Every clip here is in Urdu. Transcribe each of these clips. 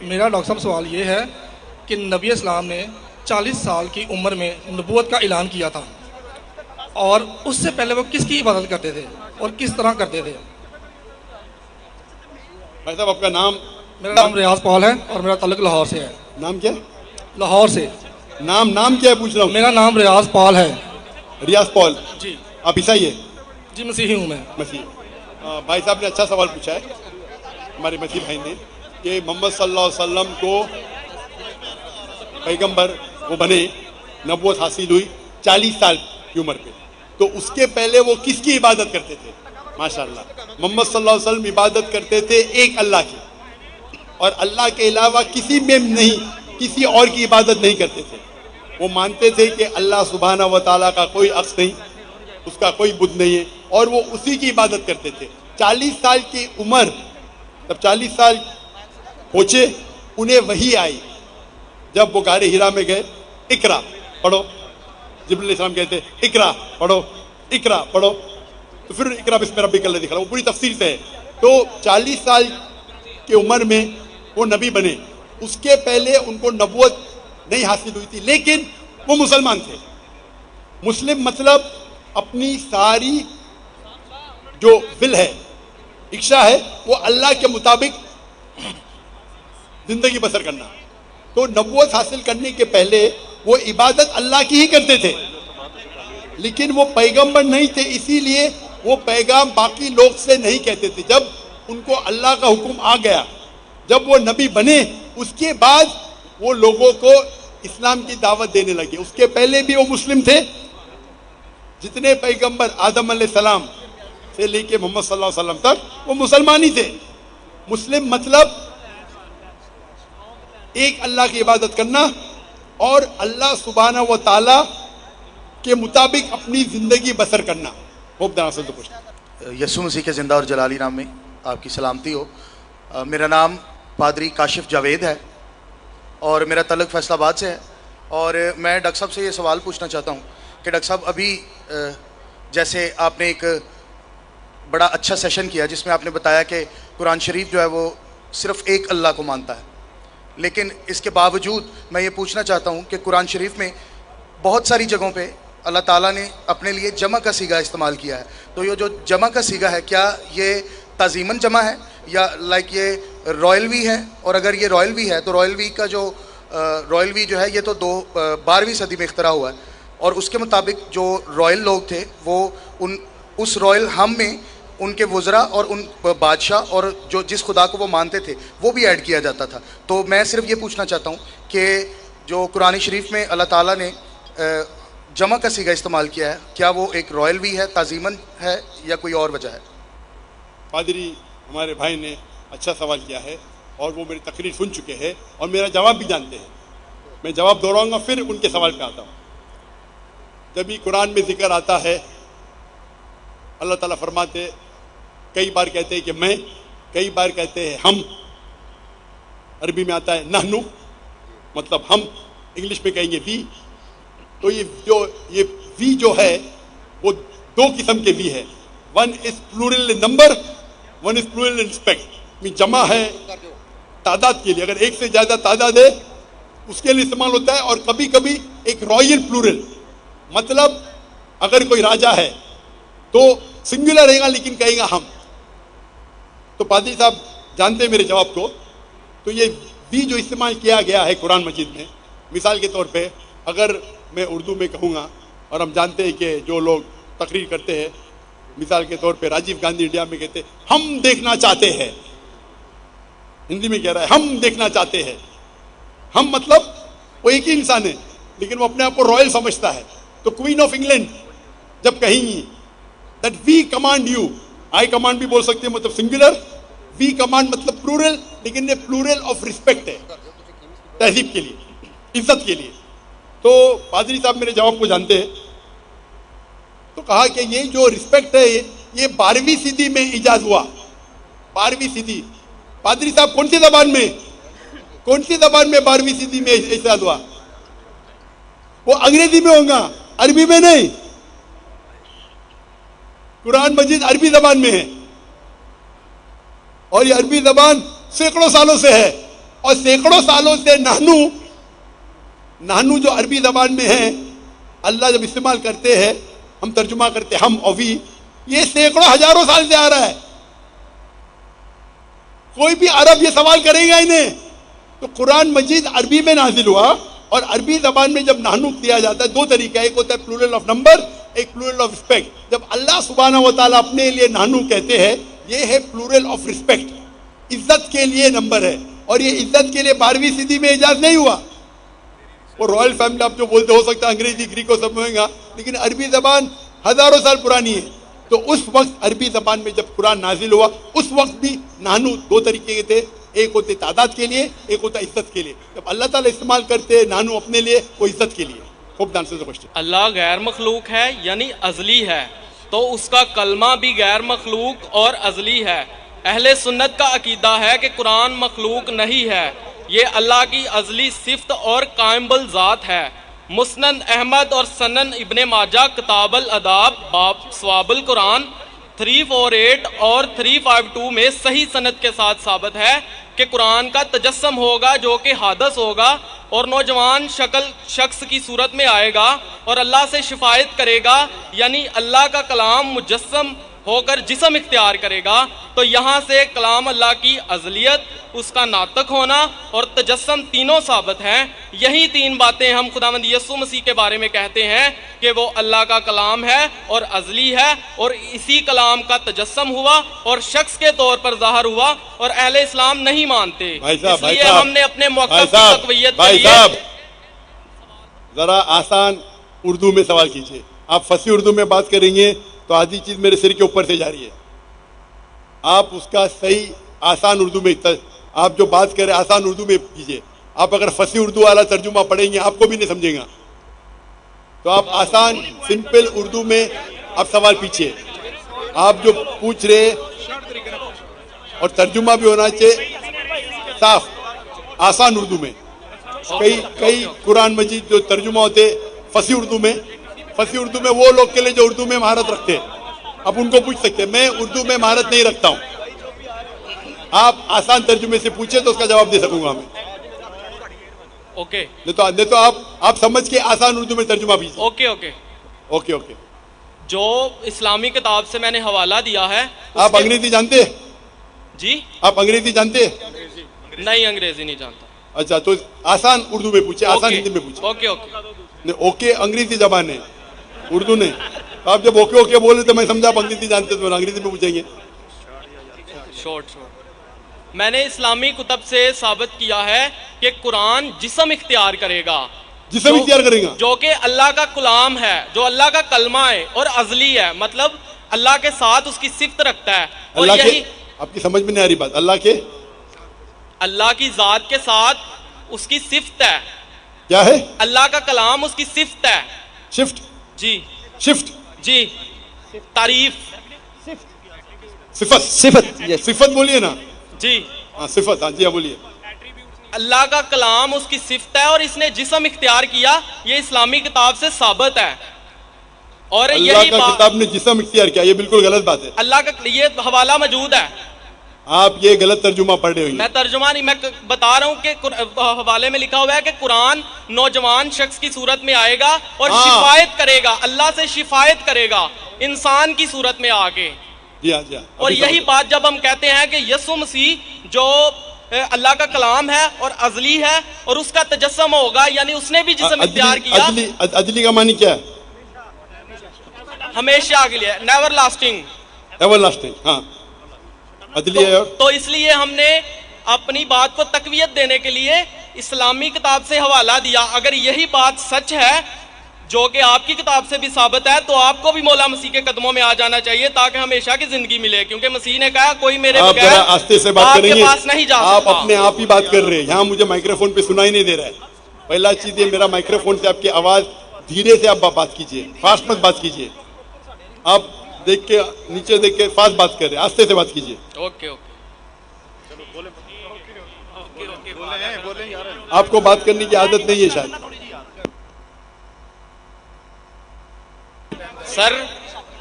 میرا ڈاکٹر صاحب سوال یہ ہے کہ نبی اسلام نے 40 سال کی عمر میں نبوت کا اعلان کیا تھا، اور اس سے پہلے وہ کس کی عبادت کرتے تھے اور کس طرح کرتے تھے؟ بھائی صاحب آپ کا نام؟ میرا نام ریاض پال ہے اور میرا تعلق لاہور سے ہے۔ نام کیا؟ لاہور سے۔ نام کیا ہے پوچھ رہا ہوں؟ میرا نام ریاض پال ہے۔ ریاض پال جی آپ عیسائی ہے؟ جی مسیحی ہوں میں۔ مسیح۔ بھائی صاحب نے اچھا سوال پوچھا ہے ہمارے مسیح بھائی نے کہ محمد صلی اللہ علیہ وسلم کو پیغمبر وہ بنے، نبوت حاصل ہوئی 40 سال کی عمر پہ، تو اس کے پہلے وہ کس کی عبادت کرتے تھے؟ ماشاءاللہ محمد صلی اللہ علیہ وسلم عبادت کرتے تھے ایک اللہ کی، اور اللہ کے علاوہ کسی میں نہیں، کسی اور کی عبادت نہیں کرتے تھے۔ وہ مانتے تھے کہ اللہ سبحانہ و تعالیٰ کا کوئی عکس نہیں، اس کا کوئی بت نہیں ہے، اور وہ اسی کی عبادت کرتے تھے۔ 40 سال کی عمر، جب 40 سال پہنچے انہیں وحی آئی، جب وہ غار حرا میں گئے، اقرا پڑھو، جبریل علیہ السلام کہتے اقرا پڑھو، اقرا پڑھو، تو پھر اقرا بسم ربک الذی خلق، وہ پوری تفصیل سے ہے۔ تو 40 سال کی عمر میں وہ نبی بنے، اس کے پہلے ان کو نبوت نہیں حاصل ہوئی تھی، لیکن وہ مسلمان تھے۔ مسلم مطلب اپنی ساری جو ول ہے، اکشا ہے، وہ اللہ کے مطابق زندگی بسر کرنا۔ تو نبوت حاصل کرنے کے پہلے وہ عبادت اللہ کی ہی کرتے تھے، لیکن وہ پیغمبر نہیں تھے، اسی لیے وہ پیغام باقی لوگ سے نہیں کہتے تھے۔ جب ان کو اللہ کا حکم آ گیا، جب وہ نبی بنے، اس کے بعد وہ لوگوں کو اسلام کی دعوت دینے لگے۔ اس کے پہلے بھی وہ مسلم تھے، جتنے پیغمبر آدم علیہ السلام سے لے کے محمد صلی اللہ علیہ وسلم تک وہ مسلمان ہی تھے۔ مسلم مطلب ایک اللہ کی عبادت کرنا اور اللہ سبحانہ و تعالیٰ کے مطابق اپنی زندگی بسر کرنا۔ یسوع مسیح کے زندہ اور جلالی نام میں آپ کی سلامتی ہو۔ میرا نام پادری کاشف جاوید ہے اور میرا تعلق فیصل آباد سے ہے، اور میں ڈاکٹر صاحب سے یہ سوال پوچھنا چاہتا ہوں کہ ڈاکٹر صاحب ابھی جیسے آپ نے ایک بڑا اچھا سیشن کیا جس میں آپ نے بتایا کہ قرآن شریف جو ہے وہ صرف ایک اللہ کو مانتا ہے، لیکن اس کے باوجود میں یہ پوچھنا چاہتا ہوں کہ قرآن شریف میں بہت ساری جگہوں پہ اللہ تعالیٰ نے اپنے لیے جمع کا صیغہ استعمال کیا ہے، تو یہ جو جمع کا صیغہ ہے کیا یہ تعظیماً جمع ہے یا لائک یہ رائل وی ہے؟ اور اگر یہ رائل وی ہے تو رائل وی کا جو رائل وی جو ہے یہ تو 12ویں صدی میں اختراع ہوا ہے، اور اس کے مطابق جو رائل لوگ تھے وہ اس رائل ہم میں ان کے وزراء اور ان بادشاہ اور جو جس خدا کو وہ مانتے تھے وہ بھی ایڈ کیا جاتا تھا۔ تو میں صرف یہ پوچھنا چاہتا ہوں کہ جو قرآن شریف میں اللہ تعالیٰ نے جمع کا صیغہ استعمال کیا ہے، کیا وہ ایک رائل وی ہے، تعظیماً ہے، یا کوئی اور وجہ ہے؟ پادری ہمارے بھائی نے اچھا سوال کیا ہے اور وہ میری تقریر سن چکے ہیں اور میرا جواب بھی جانتے ہیں۔ میں جواب دہراؤں گا پھر ان کے سوال پہ آتا ہوں۔ جب بھی قرآن میں ذکر آتا ہے، اللہ تعالیٰ فرماتے، کئی بار کہتے ہیں کہ میں، کئی بار کہتے ہیں ہم، عربی میں آتا ہے نحنو مطلب ہم، انگلش میں کہیں گے وی۔ تو یہ وی جو ہے وہ 2 قسم کے وی ہے، one is plural number, one is plural respect, جمع ہے تعداد کے لیے، اگر ایک سے زیادہ تعداد ہے اس کے لیے استعمال ہوتا ہے، اور کبھی کبھی ایک رائل پلورل مطلب اگر کوئی راجا ہے تو سنگولر رہے گا لیکن کہے گا ہم۔ تو پادری صاحب جانتے ہیں میرے جواب کو۔ تو یہ وی جو استعمال کیا گیا ہے قرآن مجید میں، مثال کے طور پہ اگر میں اردو میں کہوں گا، اور ہم جانتے ہیں کہ جو لوگ تقریر کرتے ہیں، مثال کے طور پہ راجیو گاندھی انڈیا میں کہتے ہیں ہم دیکھنا چاہتے ہیں، ہندی میں کہہ رہا ہے ہم دیکھنا چاہتے ہیں۔ ہم مطلب وہ ایک ہی انسان ہے لیکن وہ اپنے آپ کو رائل سمجھتا ہے۔ تو کوئین آف انگلینڈ جب کہیں گی that we command you, I command بھی بول سکتے ہیں مطلب سنگولر، وی کمانڈ مطلب پلورل، لیکن یہ پلورل آف رسپیکٹ ہے، تہذیب کے لیے، عزت کے لیے۔ تو پادری صاحب میرے جواب کو جانتے ہیں، تو کہا کہ یہ جو رسپیکٹ ہے یہ 12ویں صدی میں ایجاد ہوا۔ 12ویں صدی، پادری صاحب کون سی زبان میں 12ویں صدی میں ایجاد ہوا؟ وہ انگریزی میں ہوگا، عربی میں نہیں۔ قرآن مجید عربی زبان میں ہے، اور یہ عربی زبان سینکڑوں سالوں سے ہے، اور سینکڑوں سالوں سے نہنو جو عربی زبان میں ہے اللہ جب استعمال کرتے ہیں, ہم ترجمہ کرتے ہم اوی, یہ سینکڑوں ہزاروں سال سے آ رہا ہے. کوئی بھی عرب یہ سوال کرے گا انہیں. تو قرآن مجید عربی میں نازل ہوا, اور عربی زبان میں جب نحنو کیا جاتا ہے دو طریقہ, ایک ہوتا ہے پلورل آف نمبر, ایک پلورل آف رسپیکٹ. جب اللہ سبحانہ و تعالیٰ اپنے لیے نحنو کہتے ہیں, یہ ہے پلورل آف رسپیکٹ, عزت کے لیے نمبر ہے. اور یہ عزت کے لیے 12ویں صدی میں ایجاد نہیں ہوا. وہ رائل فیملی آپ جو بولتے ہو سکتا ہے انگریزی گریکو سب ہوئے گا, لیکن عربی زبان ہزاروں سال پرانی ہے. تو اس وقت عربی زبان میں جب قرآن نازل ہوا, اس وقت بھی نحنو دو طریقے کے تھے, ایک ہوتے تعداد کے لیے, ایک ہوتا عزت کے لیے. جب اللہ تعالیٰ استعمال کرتے نحنو اپنے لیے, وہ عزت کے لیے. خوب دان سے کوشچن. اللہ غیر مخلوق ہے یعنی ازلی ہے, تو اس کا کلمہ بھی غیر مخلوق اور ازلی ہے. اہل سنت کا عقیدہ ہے کہ قرآن مخلوق نہیں ہے, یہ اللہ کی ازلی صفت اور قائم بالذات ہے. مسند احمد اور سنن ابن ماجہ کتاب الاداب باب ثواب القرآن 348 اور 352 میں صحیح سند کے ساتھ ثابت ہے کہ قرآن کا تجسم ہوگا جو کہ حادث ہوگا, اور نوجوان شخص کی صورت میں آئے گا اور اللہ سے شفاعت کرے گا, یعنی اللہ کا کلام مجسم ہو کر جسم اختیار کرے گا. تو یہاں سے کلام اللہ کی ازلیت, اس کا ناطق ہونا اور تجسم تینوں ثابت ہیں. یہی تین باتیں ہم خداوند یسوع مسیح کے بارے میں کہتے ہیں کہ وہ اللہ کا کلام ہے اور ازلی ہے, اور اسی کلام کا تجسم ہوا اور شخص کے طور پر ظاہر ہوا, اور اہل اسلام نہیں مانتے. اس لیے ہم نے اپنے موقف کی تقویت کے لیے. ذرا آسان اردو میں سوال کیجیے. آپ فصیح اردو میں بات کریں گے تو آدھی چیز میرے سر کے اوپر سے جا رہی ہے. آپ اس کا صحیح آسان اردو میں, آپ جو بات کریں آسان اردو میں کیجیے. آپ اگر فصیح اردو والا ترجمہ پڑھیں گے آپ کو بھی نہیں سمجھیں گا. تو آپ آسان سمپل اردو میں آپ سوال پوچھیے. آپ جو پوچھ رہے, اور ترجمہ بھی ہونا چاہیے صاف آسان اردو میں. کئی قرآن مجید جو ترجمہ ہوتے فصیح اردو میں, فصیح اردو میں وہ لوگ کے لیے جو اردو میں مہارت رکھتے ہیں, آپ ان کو پوچھ سکتے ہیں. میں اردو میں مہارت نہیں رکھتا ہوں. آپ آسان ترجمے سے پوچھیں تو اس کا جواب دے سکوں گا میں. اوکے, نہیں تو آپ سمجھ کے آسان اردو میں ترجمہ کیجیے. Okay okay okay okay. جو اسلامی کتاب سے میں نے حوالہ دیا ہے. آپ انگریزی جانتے ہیں؟ جی, آپ انگریزی جانتے ہیں؟ نہیں انگریزی نہیں جانتا. اچھا, تو آسان اردو میں پوچھیں, آسان ہندی میں پوچھیں. Okay okay. اوکے انگریزی زبان ہے, اردو نہیں. آپ جب اوکے اوکے بولے تو میں سمجھا آپ انگریزی جانتے تو انگریزی میں پوچھیں گے. شورٹ میں نے اسلامی کتب سے ثابت کیا ہے کہ قرآن جسم اختیار کرے گا, جسم اختیار کرے گا, جو کہ اللہ کا کلام ہے, جو اللہ کا کلمہ ہے اور ازلی ہے, مطلب اللہ کے ساتھ اس کی صفت رکھتا ہے. اور اللہ یہی کے, آپ کی سمجھ میں نہیں آ رہی بات, اللہ کی ذات کے ساتھ اس کی صفت ہے. کیا ہے؟ اللہ کا کلام اس کی صفت ہے. شفٹ. جی شفٹ. جی, تعریف, صفت. صفت بولیے نا. جی ہاں صفت, ہاں جی ہاں بولیے. اللہ کا کلام اس کی صفت ہے اور اس نے جسم اختیار کیا, یہ اسلامی کتاب سے ثابت ہے. اور اللہ کا کتاب نے جسم اختیار کیا, یہ بالکل غلط بات ہے. اللہ کا یہ حوالہ موجود ہے. آپ یہ غلط ترجمہ پڑھ رہے ہو. میں ترجمہ نہیں, میں بتا رہا ہوں کہ حوالے میں لکھا ہوا ہے کہ قرآن نوجوان شخص کی صورت میں آئے گا اور شفاعت کرے گا, اللہ سے شفاعت کرے گا انسان کی صورت میں آ کے. جی ہاں, جی ہاں. اور یہی بات جب ہم کہتے ہیں کہ یسوع مسیح جو اللہ کا کلام ہے اور ازلی ہے اور اس کا تجسم ہوگا, یعنی اس نے بھی جسم اختیار کیا. ازلی کا معنی کیا ہے؟ ہمیشہ کے لیے, نیور لاسٹنگ. ایور لاسٹنگ, ہاں ادلی ہے. تو اس لیے ہم نے اپنی بات کو تقویت دینے کے لیے اسلامی کتاب سے حوالہ دیا. اگر یہی بات سچ ہے جو کہ آپ کی کتاب سے بھی ثابت ہے, تو آپ کو بھی مولا مسیح کے قدموں میں آ جانا چاہیے تاکہ ہمیشہ کی زندگی ملے, کیونکہ مسیح نے کہا کوئی میرے بغیر آستے سے بات کریں گے, پاس نہیں جا سکتا. آپ اپنے آپ ہی بات کر رہے ہیں, یہاں مجھے مائکرو فون پہ سنائی نہیں دے رہا ہے. پہلا چیز یہ, میرا مائکرو فون سے آپ کی آواز دھیرے سے آپ بات کیجیے, فاسٹ مت بات کیجیے. آپ دیکھ کے نیچے دیکھ کے فاسٹ بات کر رہے ہیں, آستے سے بات کیجیے. Okay okay. آپ کو بات کرنے کی عادت نہیں ہے شاید. سر,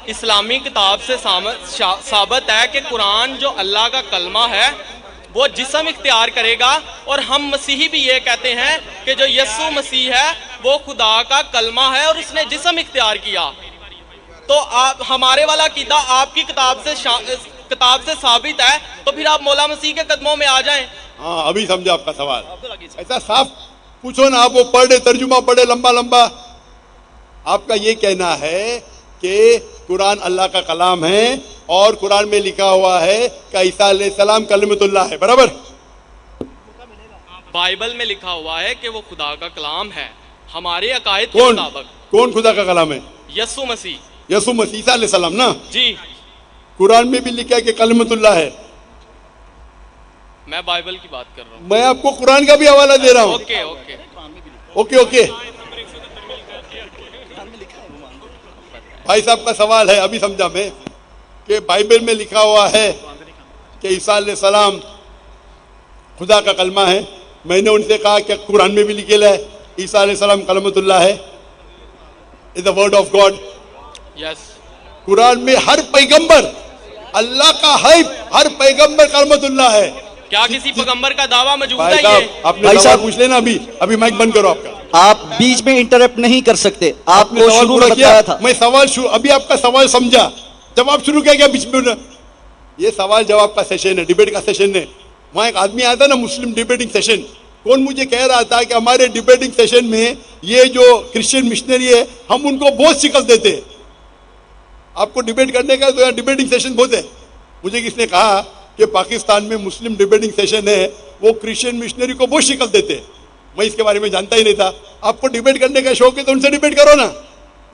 اسلامی کتاب سے ثابت ہے کہ قرآن جو اللہ کا کلمہ ہے وہ جسم اختیار کرے گا. اور ہم مسیحی بھی یہ کہتے ہیں کہ جو یسوع مسیح ہے وہ خدا کا کلمہ ہے اور اس نے جسم اختیار کیا. تو آپ ہمارے والا عقیدہ آپ کی کتاب سے ثابت ہے, تو پھر آپ مولا مسیح کے قدموں میں آ جائیں. ہاں ابھی سمجھا آپ کا سوال. ایسا صاف پوچھو نا, آپ وہ پڑھے ترجمہ پڑھے لمبا لمبا. آپ کا یہ کہنا ہے کہ قرآن اللہ کا کلام ہے اور قرآن میں لکھا ہوا ہے کہ عیسیٰ علیہ السلام کلمۃ اللہ ہے, برابر؟ بائبل میں لکھا ہوا ہے کہ وہ خدا کا کلام ہے ہمارے عقائد کے مطابق. کون خدا کا کلام ہے؟ یسوع مسیح. یسوع مسیح عیسیٰ علیہ السلام نا جی. قرآن میں بھی لکھا ہے کہ کلمۃ اللہ ہے. میں بائبل کی بات کر رہا ہوں. میں آپ کو قرآن کا بھی حوالہ دے رہا ہوں. اوکے اوکے اوکے اوکے بھائی صاحب کا سوال ہے, ابھی سمجھا میں, کہ بائبل میں لکھا ہوا ہے کہ عیسیٰ علیہ السلام خدا کا کلمہ ہے. میں نے ان سے کہا کہ قرآن میں بھی لکھا ہے عیسیٰ علیہ السلام کلمۃ اللہ ہے, از دا ورڈ آف گاڈ. یس. قرآن میں ہر پیغمبر اللہ کا ہے, ہر پیغمبر کلمۃ اللہ ہے. کیا کسی پیغمبر کا دعویٰ موجود بھائی ہے صاحب یہ؟ آپ نے سوال پوچھ لینا. ابھی مائک بند کرو آپ کا. آپ بیچ میں انٹرپٹ نہیں کر سکتے. آپ نے کو سوال شروع پورا میں کیا, بتایا تھا. میں سوال شروع, ابھی آپ کا سوال سمجھا, جواب شروع کیا بیچ میں. یہ سوال جواب کا سیشن ہے, ڈیبیٹ کا سیشن ہے. وہاں ایک آدمی آتا نا مسلم ڈیبیٹنگ سیشن, کون مجھے کہہ رہا تھا کہ ہمارے ڈیبیٹنگ سیشن میں یہ جو کرسچن مشنری ہے ہم ان کو بہت شکست دیتے ہیں. آپ کو ڈیبیٹ کرنے کا تو ڈیبیٹنگ سیشن بہت ہے. مجھے کس نے کہا کہ پاکستان میں مسلم ڈیبیٹنگ سیشن ہے, وہ کرسچن مشنری کو بہت شکست دیتے ہیں. میں اس کے بارے میں جانتا ہی نہیں تھا. آپ کو ڈیبیٹ کرنے کا شوق ہے تو ان سے ڈیبیٹ کرو نا.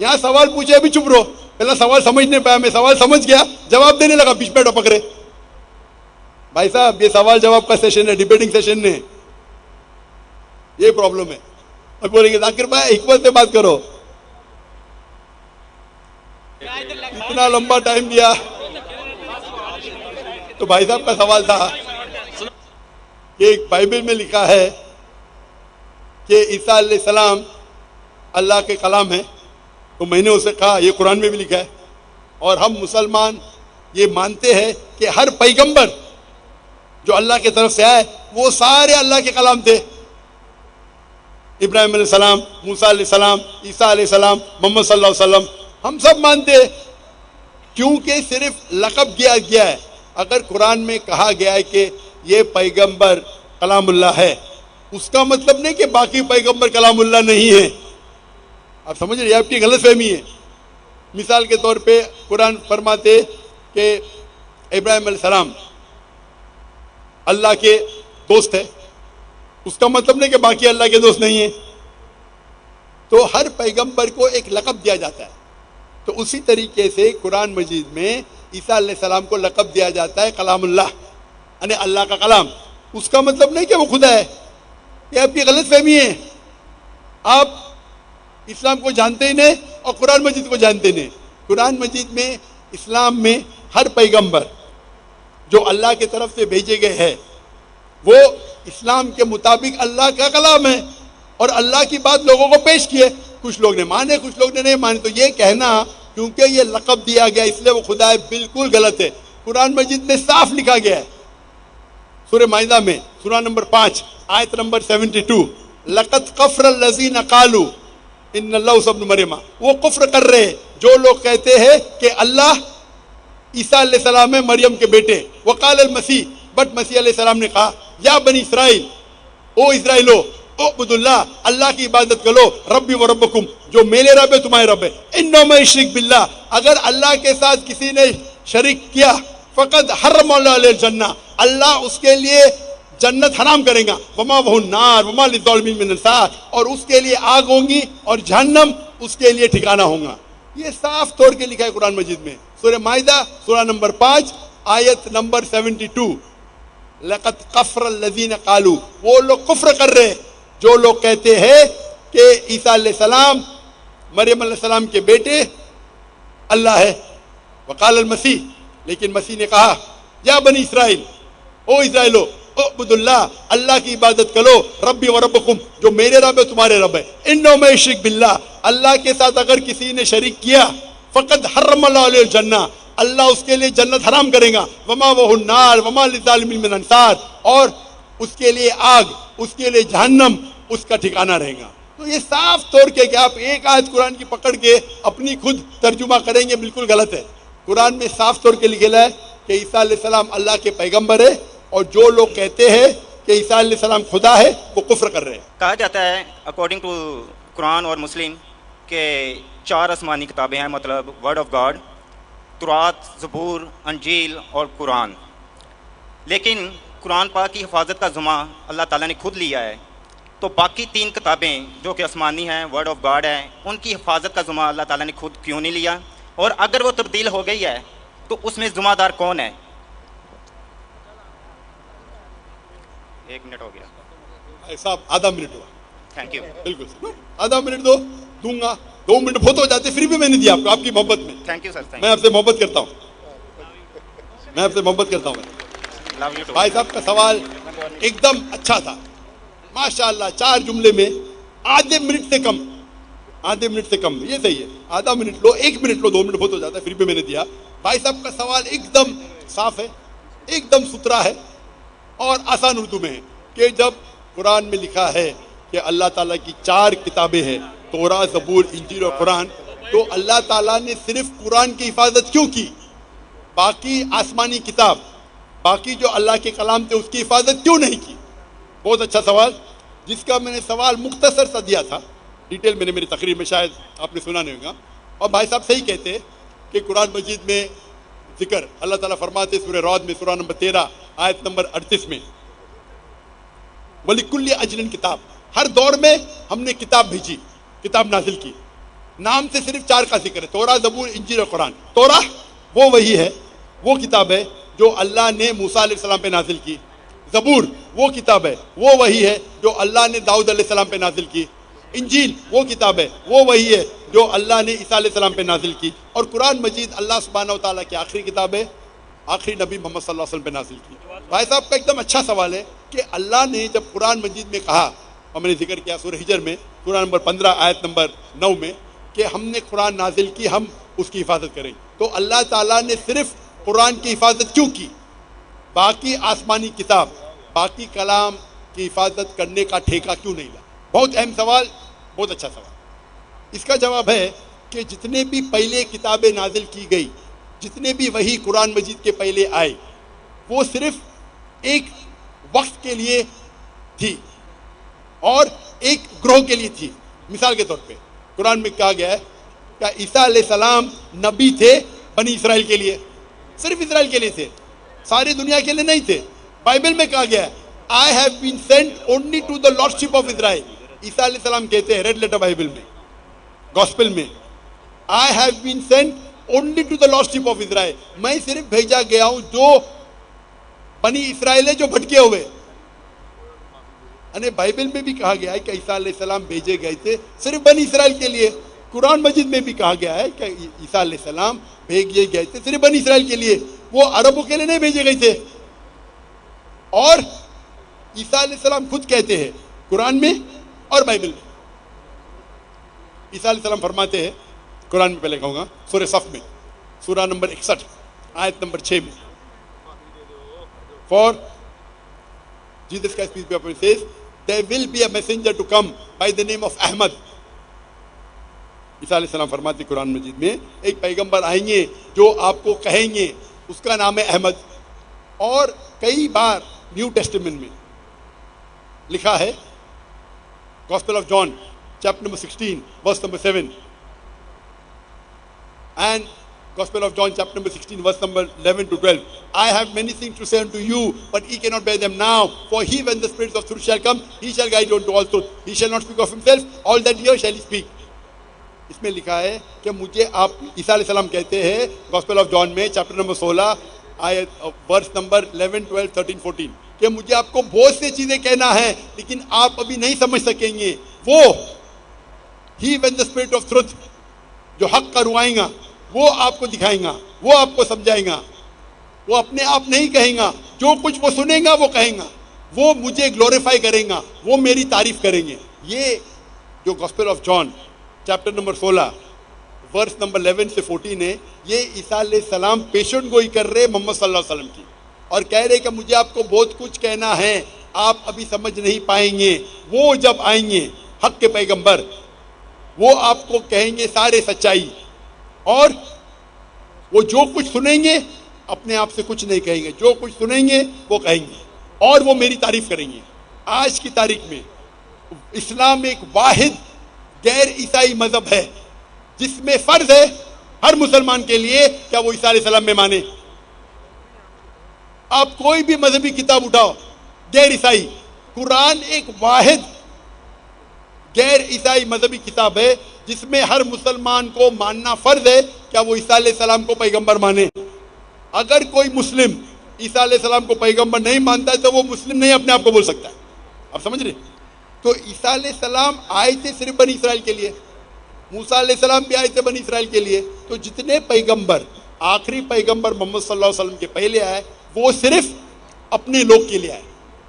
یہاں سوال پوچھے ابھی چپ رہو. پہلا سوال سمجھ نہیں پایا, میں سوال سمجھ گیا, جواب دینے لگا, بیچ میں ٹپک رہے. بھائی صاحب یہ سوال جواب کا سیشن ہے, ڈیبیٹنگ سیشن نہیں. یہ پرابلم ہے. اب بولیں گے ذاکر بھائی حکمت سے بات کرو. اتنا لمبا ٹائم دیا. تو بھائی صاحب کا سوال تھا کہ بائبل میں لکھا ہے کہ عیسیٰ علیہ السلام اللہ کے کلام ہے. تو میں نے اسے کہا یہ قرآن میں بھی لکھا ہے, اور ہم مسلمان یہ مانتے ہیں کہ ہر پیغمبر جو اللہ کی طرف سے آئے وہ سارے اللہ کے کلام تھے. ابراہیم علیہ السلام, موسیٰ علیہ السلام, عیسیٰ علیہ السلام, محمد صلی اللہ علیہ وسلم, ہم سب مانتے ہیں. کیونکہ صرف لقب دیا گیا ہے. اگر قرآن میں کہا گیا ہے کہ یہ پیغمبر کلام اللہ ہے, اس کا مطلب نہیں کہ باقی پیغمبر کلام اللہ نہیں ہے. آپ سمجھ رہے ہیں, آپ کی غلط فہمی ہے. مثال کے طور پہ قرآن فرماتے کہ ابراہیم علیہ السلام اللہ کے دوست ہے, اس کا مطلب نہیں کہ باقی اللہ کے دوست نہیں ہیں. تو ہر پیغمبر کو ایک لقب دیا جاتا ہے. تو اسی طریقے سے قرآن مجید میں عیسیٰ علیہ السلام کو لقب دیا جاتا ہے کلام اللہ, یعنی اللہ کا کلام. اس کا مطلب نہیں کہ وہ خدا ہے. یہ آپ کی غلط فہمی ہے. آپ اسلام کو جانتے ہی نہیں اور قرآن مجید کو جانتے نہیں. قرآن مجید میں اسلام میں ہر پیغمبر جو اللہ کی طرف سے بھیجے گئے ہیں وہ اسلام کے مطابق اللہ کا کلام ہے اور اللہ کی بات لوگوں کو پیش کی ہے. کچھ لوگ نے مانے, کچھ لوگ نے نہیں مانے. تو یہ کہنا کیونکہ یہ لقب دیا گیا اس لیے وہ خدا ہے, بالکل غلط ہے. قرآن مجید میں صاف لکھا گیا ہے سورہ مائدہ میں سورہ نمبر 5 آیت نمبر 72, لقد کفر الذین قالوا ان اللہ ابن مریم. وہ کفر کر رہے ہیں جو لوگ کہتے ہیں کہ اللہ عیسیٰ علیہ السلام ہے مریم کے بیٹے. وقال المسیح, بٹ مسیح علیہ السلام نے کہا یا بنی اسرائیل, او اسرائیلو, اعبدوا اللہ, اللہ کی عبادت کرو, ربی و ربکم, جو میرے رب ہے تمہارے رب ہے. انہ من یشرک باللہ, اگر اللہ کے ساتھ کسی نے شریک کیا, فقد حرم اللہ علیہ الجنہ, اللہ اس کے لیے جنت حرام کرے گا. وما وہ النار وما للظالمین من انصار, اور اس کے لیے آگ ہوں گی اور جہنم اس کے لیے ٹھکانہ ہوگا. یہ صاف طور کے لکھا ہے قرآن مجید میں سورہ مائدہ سورہ نمبر 5 آیت نمبر 72, لقد کفر الذین قالوا, وہ لوگ کفر کر رہے جو لوگ کہتے ہیں کہ عیسیٰ علیہ السلام مریم علیہ السلام کے بیٹے اللہ ہے. وقال المسیح, لیکن مسیح نے کہا یا بنی اسرائیل, او اسرائیلو, اعبدوا اللہ, اللہ کی عبادت کرو, ربی و ربکم, جو میرے رب ہے تمہارے رب ہے. انہ من یشرک باللہ, اللہ کے ساتھ اگر کسی نے شریک کیا, فقد حرم اللہ علیہ الجنہ, اللہ اس کے لیے جنت حرام کرے گا، وما وہ النار وما للظالمین من انصار، اور اس کے لیے آگ، اس کے لیے جہنم اس کا ٹھکانہ رہے گا۔ تو یہ صاف طور کے کہ آپ ایک آیت قرآن کی پکڑ کے اپنی خود ترجمہ کریں گے، بالکل غلط ہے۔ قرآن میں صاف طور کے لکھا ہے کہ عیسیٰ علیہ السلام اللہ کے پیغمبر ہے، اور جو لوگ کہتے ہیں کہ عیسیٰ علیہ السلام خدا ہے وہ کفر کر رہے ہیں۔ کہا جاتا ہے اکارڈنگ ٹو قرآن اور مسلم کہ 4 آسمانی کتابیں ہیں، مطلب ورڈ آف گاڈ، تورات، زبور، انجیل اور قرآن، لیکن قرآن پاک کی حفاظت کا ذمہ اللہ تعالیٰ نے خود لیا ہے، تو باقی 3 کتابیں جو کہ آسمانی ہیں، ورڈ آف گاڈ ہیں، ان کی حفاظت کا ذمہ اللہ تعالیٰ نے خود کیوں نہیں لیا؟ اور اگر وہ تبدیل ہو گئی ہے تو اس میں ذمہ دار کون ہے؟ 1 منٹ ہو گیا بھائی صاحب، آدھا منٹ ہوا، تھینک یو بالکل سر، آدھا منٹ دوں گا، 2 منٹ بہت ہو جاتے، پھر بھی میں نے دیا آپ کو، آپ کی محبت میں۔ تھینک یو سر، تھینک میں آپ سے محبت کرتا ہوں، میں آپ سے محبت کرتا ہوں۔ You, love you too. بھائی صاحب کا سوال ایک دم اچھا تھا، ماشاءاللہ، 4 جملے میں آدھے منٹ سے کم، آدھے منٹ سے کم، یہ صحیح ہے، آدھا منٹ لو، 1 منٹ لو، 2 منٹ بہت ہو جاتا ہے، پھر بھی میں نے دیا۔ بھائی صاحب کا سوال ایک دم صاف ہے، ایک دم ستھرا ہے، اور آسان اردو میں ہے کہ جب قرآن میں لکھا ہے کہ اللہ تعالیٰ کی 4 کتابیں ہیں، تورات، زبور، انجیل اور قرآن، تو اللہ تعالیٰ نے صرف قرآن کی حفاظت کیوں کی؟ باقی آسمانی کتاب، باقی جو اللہ کے کلام تھے، اس کی حفاظت کیوں نہیں کی؟ بہت اچھا سوال، جس کا میں نے سوال مختصر سا دیا تھا، ڈیٹیل میں نے میری تقریر میں شاید آپ نے سنا نہیں ہوگا۔ اور بھائی صاحب صحیح کہتے ہیں کہ قرآن مجید میں ذکر اللہ تعالیٰ فرماتے سورہ رعد میں، سورہ نمبر 13 آیت نمبر 38 میں، وَلِكُلِّ أَجْلٍ کتاب، ہر دور میں ہم نے کتاب بھیجی، کتاب نازل کی۔ نام سے صرف 4 کا ذکر ہے، تورات، زبور، انجیل اور قرآن۔ تورات وہ وہی ہے، وہ کتاب ہے جو اللہ نے موسیٰ علیہ السلام پہ نازل کی۔ زبور وہ کتاب ہے، وہ وہی ہے جو اللہ نے داؤد علیہ السلام پہ نازل کی۔ انجیل وہ کتاب ہے، وہ وہی ہے جو اللہ نے عیسیٰ علیہ السلام پہ نازل کی۔ اور قرآن مجید اللہ سبحانہ و تعالیٰ کی آخری کتاب ہے، آخری نبی محمد صلی اللہ علیہ وسلم پہ نازل کی۔ بھائی صاحب کا ایک دم اچھا سوال ہے کہ اللہ نے جب قرآن مجید میں کہا، اور میں نے ذکر کیا سورہ ہجر میں، سورہ نمبر 15 آیت نمبر 9 میں، کہ ہم نے قرآن نازل کی، ہم اس کی حفاظت کریں، تو اللہ تعالیٰ نے صرف قرآن کی حفاظت کیوں کی؟ باقی آسمانی کتاب، باقی کلام کی حفاظت کرنے کا ٹھیکہ کیوں نہیں لا؟ بہت اہم سوال، بہت اچھا سوال۔ اس کا جواب ہے کہ جتنے بھی پہلے کتابیں نازل کی گئی، جتنے بھی وہی قرآن مجید کے پہلے آئے، وہ صرف ایک وقت کے لیے تھی اور ایک گروہ کے لیے تھی۔ مثال کے طور پہ قرآن میں کہا گیا ہے کہ عیسیٰ علیہ السلام نبی تھے بنی اسرائیل کے لیے، صرف اسرائیل کے لیے تھے، ساری دنیا کے لیے نہیں تھے۔ بائبل میں کہا گیا ہے I have been sent only to the lordship of Israel۔ عیسیٰ علیہ السلام کہتے ہیں ریڈ لیٹر بائبل میں، گاسپل میں، I have been sent only to the lordship of Israel، میں صرف بھیجا گیا ہوں جو بنی اسرائیل ہے، جو بھٹکے ہوئے۔ یعنی بائبل میں بھی کہا گیا ہے کہ عیسیٰ علیہ السلام بھیجے گئے تھے صرف بنی اسرائیل کے لیے، قرآن مجید میں بھی کہا گیا ہے کہ عیسیٰ علیہ السلام بھیجے گئے تھے صرف بنی اسرائیل کے لیے، وہ عربوں کے لیے نہیں بھیجے گئے تھے۔ اور عیسیٰ علیہ السلام خود کہتے ہیں قرآن میں اور بائبل میں، عیسیٰ علیہ السلام فرماتے ہیں، قرآن میں پہلے کہوں گا سورہ صف میں، سورہ نمبر 61 آیت نمبر 6 میں، For Jesus Christ peace be upon him says, there will be a messenger to come by the name of Ahmad۔ عیسیٰ علیہ السلام فرماتے قرآن مجید میں ایک پیغمبر آئیں گے جو آپ کو کہیں گے، اس کا نام ہے احمد۔ اور کئی بار نیو ٹیسٹمنٹ میں لکھا ہے، gospel of John chapter number 16 verse number 7 and Gospel of John chapter number 16 verse number 11 to 12, I have many things to say unto you, but ye cannot bear them now, for he when the Spirit of truth shall come, he shall guide you unto all truth, he shall not speak of himself, all that he hears shall he speak۔ اس میں لکھا ہے کہ مجھے آپ، عیسیٰ علیہ السلام کہتے ہیں گاسپل آف جان میں چیپٹر نمبر 16 آیت ورس نمبر 11 12 13 14 کہ مجھے آپ کو بہت سی چیزیں کہنا ہے لیکن آپ ابھی نہیں سمجھ سکیں گے۔ وہ he when the Spirit of truth جو حق کا روائیں گا وہ آپ کو دکھائیں گا، وہ آپ کو سمجھائیں گا، وہ اپنے آپ نہیں کہیں گا، جو کچھ وہ سنیں گا وہ کہیں گا، وہ مجھے گلوریفائی کریں گا، وہ میری تعریف کریں گے۔ یہ جو gospel of John chapter number 16 verse number 11 سے 14 ہے، یہ عیسیٰ علیہ السلام پیشن گوئی کر رہے محمد صلی اللہ علیہ وسلم کی، اور کہہ رہے کہ مجھے آپ کو بہت کچھ کہنا ہے، آپ ابھی سمجھ نہیں پائیں گے، وہ جب آئیں گے حق کے پیغمبر، وہ آپ کو کہیں گے سارے سچائی، اور وہ جو کچھ سنیں گے اپنے آپ سے کچھ نہیں کہیں گے، جو کچھ سنیں گے وہ کہیں گے، اور وہ میری تعریف کریں گے۔ آج کی تاریخ میں اسلام ایک واحد غیر عیسائی مذہب ہے جس میں فرض ہے ہر مسلمان کے لیے کیا وہ عیسیٰ علیہ السلام میں مانے۔ آپ کوئی بھی مذہبی کتاب اٹھاؤ غیر عیسائی، قرآن ایک واحد غیر عیسائی مذہبی کتاب ہے جس میں ہر مسلمان کو ماننا فرض ہے کیا وہ عیسیٰ علیہ السلام کو پیغمبر مانے۔ اگر کوئی مسلم عیسیٰ علیہ السلام کو پیغمبر نہیں مانتا ہے تو وہ مسلم نہیں اپنے آپ کو بول سکتا ہے۔ آپ سمجھ رہے؟ تو عیسیٰ علیہ السلام آئے تھے صرف بنی اسرائیل کے لیے، موسیٰ علیہ السلام بھی آئے تھے بنی اسرائیل کے لیے، تو جتنے پیغمبر، آخری پیغمبر محمد صلی اللہ علیہ وسلم کے پہلے آئے وہ صرف اپنے لوگ کے لیے آئے،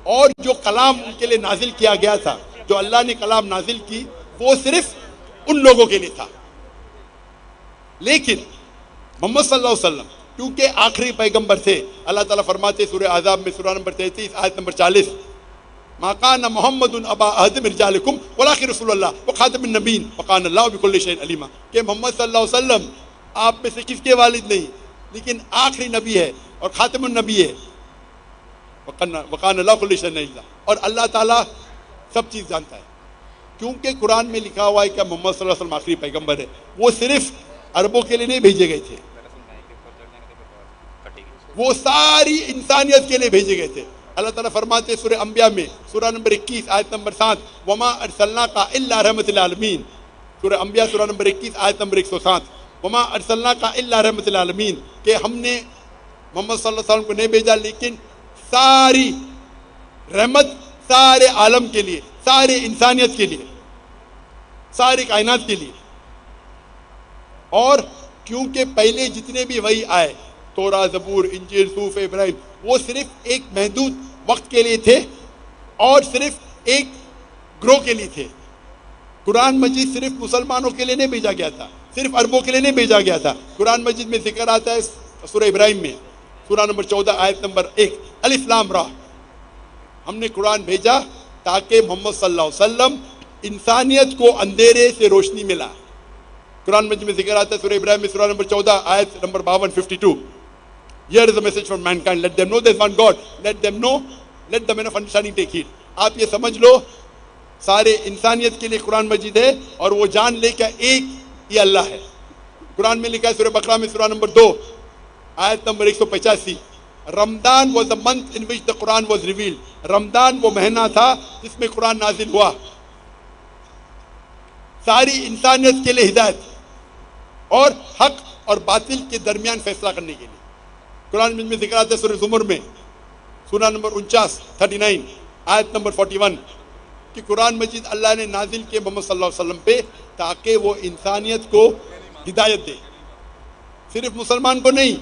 اور جو کلام ان کے لیے نازل کیا گیا تھا، جو اللہ نے کلام نازل کی، وہ صرف ان لوگوں کے لیے تھا۔ لیکن محمد صلی اللہ علیہ وسلم کیونکہ آخری پیغمبر تھے، اللہ تعالیٰ فرماتے سورہ احزاب میں سورہ نمبر 33 آیت نمبر 40، ما کان محمد ابا احد من رجالکم ولکن رسول اللہ وخاتم النبیین وکان اللہ بکل شیء علیما، کہ محمد صلی اللہ علیہ وسلم آپ میں سے کس کے والد نہیں لیکن آخری نبی ہے اور خاتم النبی ہے، وکان اللہ بکل شیء علیما، اور اللہ تعالیٰ سب چیز جانتا ہے۔ کیونکہ قرآن میں لکھا ہوا ہے کہ محمد صلی اللہ علیہ وسلم آخری پیغمبر ہے، وہ صرف عربوں کے لیے نہیں بھیجے گئے تھے، وہ ساری انسانیت کے لیے بھیجے گئے تھے۔ اللہ تعالیٰ فرماتے سورہ انبیاء میں سورہ نمبر 21 آیت نمبر 7، وما ارسلناک الا رحمۃ للعالمین، سورہ انبیاء سورہ نمبر 21 آیت نمبر 107، وما ارسلناک الا رحمۃ للعالمین، کہ ہم نے محمد صلی اللہ علیہ وسلم کو نہیں بھیجا لیکن ساری رحمت سارے عالم کے لیے، سارے انسانیت کے لیے، ساری کائنات کے لیے۔ اور کیونکہ پہلے جتنے بھی وحی آئے، توراہ، زبور، انجیل، صحف ابراہیم، وہ صرف ایک محدود وقت کے لیے تھے اور صرف ایک گروہ کے لیے تھے۔ قرآن مجید صرف مسلمانوں کے لیے نہیں بھیجا گیا تھا، صرف عربوں کے لیے نہیں بھیجا گیا تھا۔ قرآن مجید میں ذکر آتا ہے سورہ ابراہیم میں سورہ نمبر 14 آیت نمبر 1، الف لام را، ہم نے قرآن بھیجا تاکہ محمد صلی اللہ علیہ وسلم انسانیت کو اندھیرے سے روشنی ملا۔ قرآن مجید میں ذکر آتا ہے سورہ ابراہیم میں سورہ نمبر 14 آیت number 52 52، Here is a message from mankind. Let them know there is one God. Let the men of understanding take heed. آپ یہ سمجھ لو سارے انسانیت کے لیے قرآن مجید ہے، اور وہ جان لے کہ ایک یہ اللہ ہے۔ قرآن میں لکھا ہے سورہ بقرہ میں سورہ نمبر 2 آیت number 185، Ramzan was the month in which the Quran was revealed. رمضان وہ مہینہ تھا جس میں قرآن نازل ہوا، ساری انسانیت کے لیے ہدایت اور حق اور باطل کے درمیان فیصلہ کرنے کے لیے۔ قرآن میں ذکر آتا ہے سورہ زمر میں سورہ نمبر 39 آیت نمبر 41 کہ قرآن مجید اللہ نے نازل کیا محمد صلی اللہ علیہ وسلم پہ تاکہ وہ انسانیت کو ہدایت دے، صرف مسلمان کو نہیں،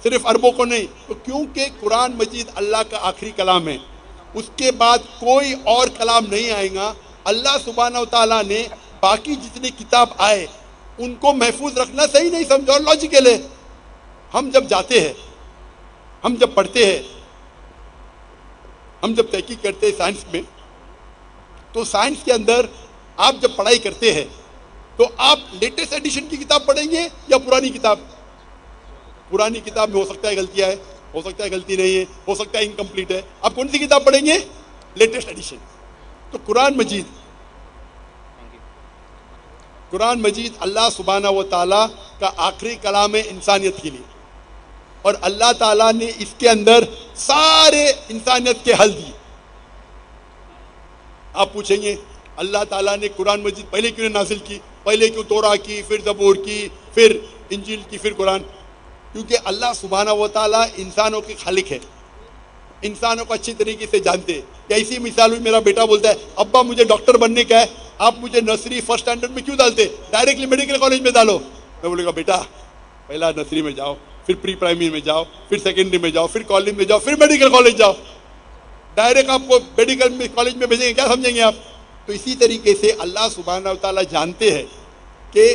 صرف عربوں کو نہیں۔ تو کیونکہ قرآن مجید اللہ کا آخری کلام ہے، اس کے بعد کوئی اور کلام نہیں آئے گا۔ اللہ سبحانہ و تعالیٰ نے باقی جتنے کتاب آئے ان کو محفوظ رکھنا صحیح نہیں سمجھا، اور لاجیکل ہے۔ ہم جب جاتے ہیں، ہم جب پڑھتے ہیں، ہم جب تحقیق کرتے ہیں سائنس میں، تو سائنس کے اندر آپ جب پڑھائی کرتے ہیں تو آپ لیٹسٹ ایڈیشن کی کتاب پڑھیں گے یا پرانی کتاب؟ پرانی کتاب میں ہو سکتا ہے غلطیاں ہے، ہو سکتا ہے غلطی نہیں ہے، ہو سکتا ہے انکمپلیٹ ہے۔ آپ کون سی کتاب پڑھیں گے؟ Latest edition. تو قرآن مجید اللہ سبحانہ و تعالیٰ کا آخری کلام ہے انسانیت کے لیے، اور اللہ تعالیٰ نے اس کے اندر سارے انسانیت کے حل دیے۔ آپ پوچھیں گے اللہ تعالیٰ نے قرآن مجید پہلے کیوں نازل کی، پہلے کیوں توراہ کی، پھر زبور کی، پھر انجیل کی، پھر قرآن؟ کیونکہ اللہ سبحانہ و تعالیٰ انسانوں کے خالق ہے، انسانوں کو اچھی طریقے سے جانتے ہیں۔ ایسی مثال ہوئی، میرا بیٹا بولتا ہے ابا مجھے ڈاکٹر بننے کا ہے، آپ مجھے نرسری فرسٹ اسٹینڈرڈ میں کیوں ڈالتے، ڈائریکٹلی میڈیکل کالج میں ڈالو۔ میں بولے گا بیٹا پہلا نرسری میں جاؤ، پھر پری پرائمری میں جاؤ، پھر سیکنڈری میں جاؤ، پھر کالج میں جاؤ، پھر میڈیکل کالج جاؤ۔ ڈائریکٹ آپ کو میڈیکل کالج میں بھیجیں گے، کیا سمجھیں گے آپ؟ تو اسی طریقے سے اللہ سبحانہ و تعالیٰ جانتے ہیں کہ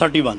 31।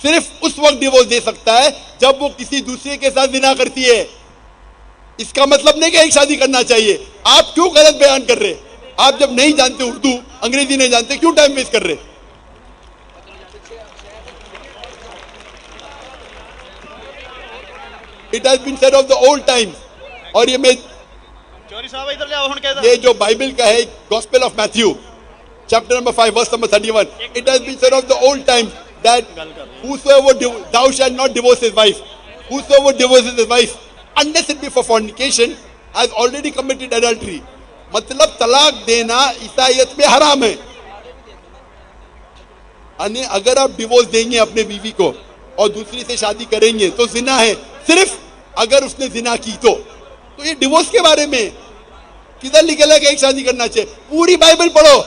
صرف اس وقت ڈیورس دے سکتا ہے جب وہ کسی دوسرے کے ساتھ زنا کرتی ہے. اس کا مطلب نہیں کہ ایک شادی کرنا چاہیے. آپ کیوں غلط بیان کر رہے؟ آپ جب نہیں جانتے اردو، انگریزی نہیں جانتے، کیوں ٹائم ویسٹ کر رہے؟ It has been said of the old times. اور یہ جو بائبل کا ہے Gospel of Matthew chapter number 5 verse number 31, it has been said of the old times that whosoever thou shalt not divorce his wife, whosoever divorces his wife unless it be for fornication has already committed adultery. مطلب طلاق دینا عیسائیت میں حرام ہے. یعنی اگر آپ ڈیورس دیں گے اپنے بیوی کو اور دوسری سے شادی کریں گے تو زنا ہے. صرف اگر اس نے زنا کی تو یہ ڈیورس کے بارے میں کدھر لکھا ہے کہ ایک شادی کرنا چاہیے؟ پوری بائبل پڑھو،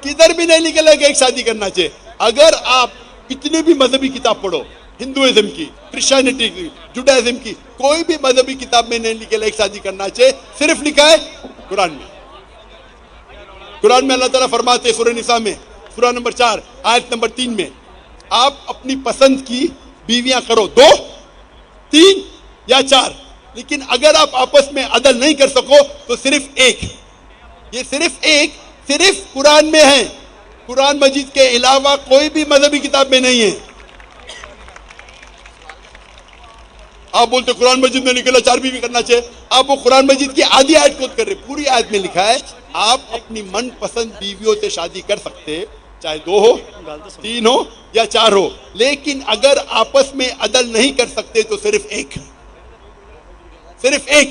کدھر بھی نہیں لکھا ہے کہ ایک شادی کرنا چاہیے. اگر آپ کتنی بھی مذہبی کتاب پڑھو، ہندوازم کی، کرسچینٹی کی، جوڈائزم کی، کوئی بھی مذہبی کتاب میں نہیں لکھا ہے ایک شادی کرنا چاہیے. صرف لکھا ہے قرآن میں. قرآن میں اللہ تعالیٰ فرماتے سورہ نساء میں سورہ نمبر 4 آیت نمبر 3 میں، آپ اپنی پسند کی بیویاں کرو، 2 3 یا 4، لیکن اگر آپ آپس میں عدل نہیں کر سکو تو صرف ایک. یہ صرف ایک صرف قرآن میں ہے. قرآن مجید کے علاوہ کوئی بھی مذہبی کتاب میں نہیں ہے. آپ بولتے قرآن مجید میں نکلا 4 بیوی کرنا چاہیے، آپ وہ قرآن مجید کی آدھی آیت کوٹ کر رہے. پوری آیت میں لکھا ہے آپ اپنی من پسند بیویوں سے شادی کر سکتے، چاہے 2 ہو، 3 ہو یا 4 ہو، لیکن اگر آپس میں عدل نہیں کر سکتے تو صرف ایک. صرف ایک.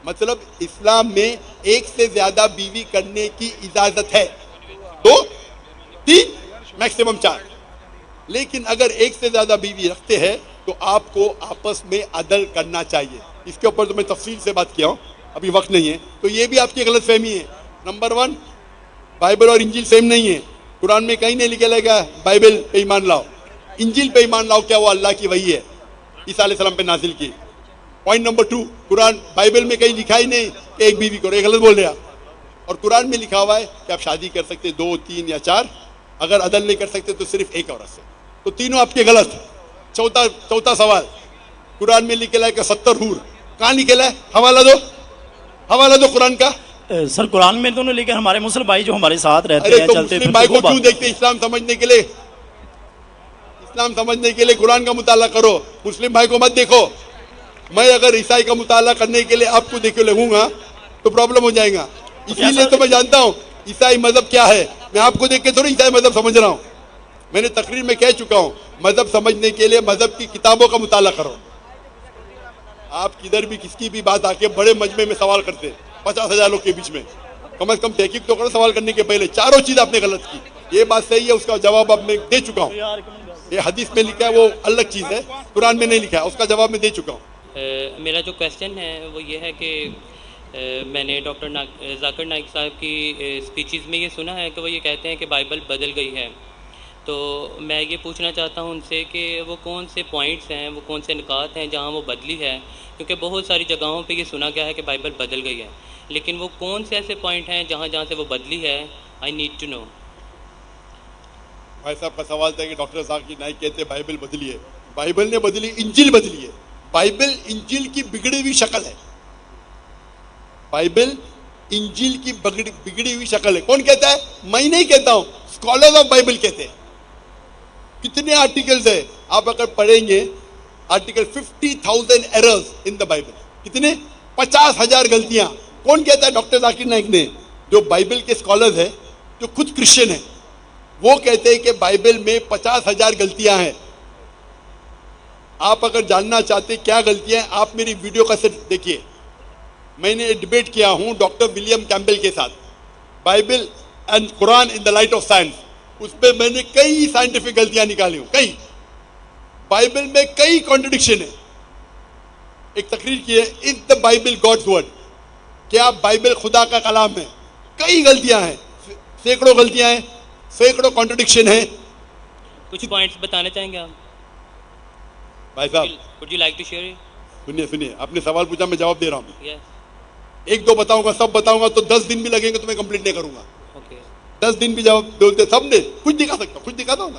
مطلب اسلام میں ایک سے زیادہ بیوی کرنے کی اجازت ہے، 2 3 میکسیمم 4، لیکن اگر ایک سے زیادہ بیوی رکھتے ہیں تو آپ کو آپس میں عدل کرنا چاہیے. اس کے اوپر تو میں تفصیل سے بات کیا ہوں، ابھی وقت نہیں ہے. تو یہ بھی آپ کی غلط فہمی ہے. نمبر 1، بائبل اور انجیل سیم نہیں ہے. قرآن میں کہیں نہیں لکھا لگا بائبل پہ ایمان لاؤ، انجیل پہ ایمان لاؤ. کیا وہ اللہ کی وحی ہے، عیسیٰ علیہ السلام پہ نازل کی. پوائنٹ نمبر 2، قرآن بائبل میں کہیں لکھا ہی نہیں کہ ایک بیوی کرو، یہ غلط بول رہا. اور قرآن میں لکھا ہوا ہے کہ آپ شادی کر سکتے 2 3 یا 4، اگر عدل نہیں کر سکتے تو صرف ایک عورت سے. تو تینوں آپ کے غلط. چوتھا سوال، قرآن میں لکھا ہے کہ 70 حور، کہاں لکھا ہے؟ حوالہ دو قرآن کا. سر قرآن میں تو نہیں، لیکن ہمارے مسلم بھائی جو ہمارے ساتھ رہتے ارے ہیں تو چلتے مسلم بھائی کو پھرتے کیوں دیکھتے؟ اسلام سمجھنے کے لیے، اسلام سمجھنے کے لیے قرآن کا مطالعہ کرو. مسلم بھائی کو مت دیکھو. میں اگر عیسائی کا مطالعہ کرنے کے لیے آپ کو دیکھے لگوں گا تو پرابلم ہو جائے گا. اسی لیے تو میں جانتا ہوں عیسائی مذہب کیا ہے. میں آپ کو دیکھ کے تھوڑی عیسائی مذہب سمجھ رہا ہوں. میں نے تقریر میں کہہ چکا ہوں، مذہب سمجھنے کے لیے مذہب کی کتابوں کا مطالعہ کرو. آپ کدھر بھی کس کی بھی بات آ کے بڑے مجمع میں سوال کرتے 50,000 لوگ کے بیچ میں، کم از کم تحقیق تو کرو سوال کرنے کے پہلے. چاروں چیز آپ نے غلط کی. یہ بات صحیح ہے، اس کا جواب اب میں دے چکا ہوں. یہ حدیث میں لکھا ہے وہ الگ چیز ہے، قرآن میں نہیں لکھا ہے، اس کا جواب میں دے چکا ہوں. میرا جو کویسچن ہے وہ یہ ہے کہ میں نے ڈاکٹر ذاکر نائک صاحب کی اسپیچز میں یہ سنا ہے کہ وہ یہ کہتے ہیں کہ بائبل بدل گئی ہے. تو میں یہ پوچھنا چاہتا ہوں ان سے کہ وہ کون سے پوائنٹس ہیں، وہ کون سے نکات ہیں جہاں وہ بدلی ہے، کیونکہ بہت ساری جگہوں پہ یہ سنا گیا ہے کہ بائبل بدل گئی ہے، لیکن وہ کون سے ایسے پوائنٹ ہیں جہاں سے وہ بدلی ہے؟ I need to know. بھائی صاحب کا سوال تھا کہ ڈاکٹر ذاکر نائک کہتے ہیں بائبل بدلی ہے. بائبل نے بدلی، انجیل بدلی ہے. بائبل انجیل کی بگڑی ہوئی شکل ہے. بائبل انجیل کی بگڑی ہوئی شکل ہے. کون کہتا ہے؟ میں نہیں کہتا ہوں، اسکالرز آف بائبل کہتے ہیں. کتنے آرٹیکلز ہیں آپ اگر پڑھیں گے، article 50,000 errors in the Bible. کتنے؟ 50,000 غلطیاں. کون کہتا ہے؟ ڈاکٹر ذاکر نائک نے. جو بائبل کے اسکالرز ہیں جو خود کرسچن ہیں وہ کہتے ہیں کہ بائبل میں 50,000 غلطیاں ہیں. آپ اگر جاننا چاہتے کیا غلطیاں ہیں آپ میری ویڈیو کا صرف دیکھیے. میں نے ڈیبیٹ کیا ہوں ڈاکٹر ولیم کیمبل کے ساتھ، Bible and Quran in the light of science. اس پہ میں نے کئی سائنٹیفک غلطیاں نکالی ہوں. کئی بائبل میں کئی کانٹرڈکشن ہے. ایک تقریر کی ہے از دا بائبل گاڈز ورڈ، کیا بائبل خدا کا کلام ہے؟ کئی غلطیاں ہیں، سینکڑوں غلطیاں ہیں، سینکڑوں کانٹرڈکشن ہیں. کچھ پوائنٹس بتانا چاہیں گے آپ بھائی صاحب؟ would you like to share it? سنیے آپ نے سوال پوچھا، میں جواب دے رہا ہوں. Yes. 1-2 بتاؤں گا، سب بتاؤں گا تو 10 دن بھی لگیں گے تو میں کمپلیٹ نہیں کروں گا. Okay. 10 دن بھی جواب بولتے سب نے کچھ دکھا سکتا ہوں، کچھ دکھاتا ہوں نا.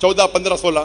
14, 15, 16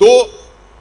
2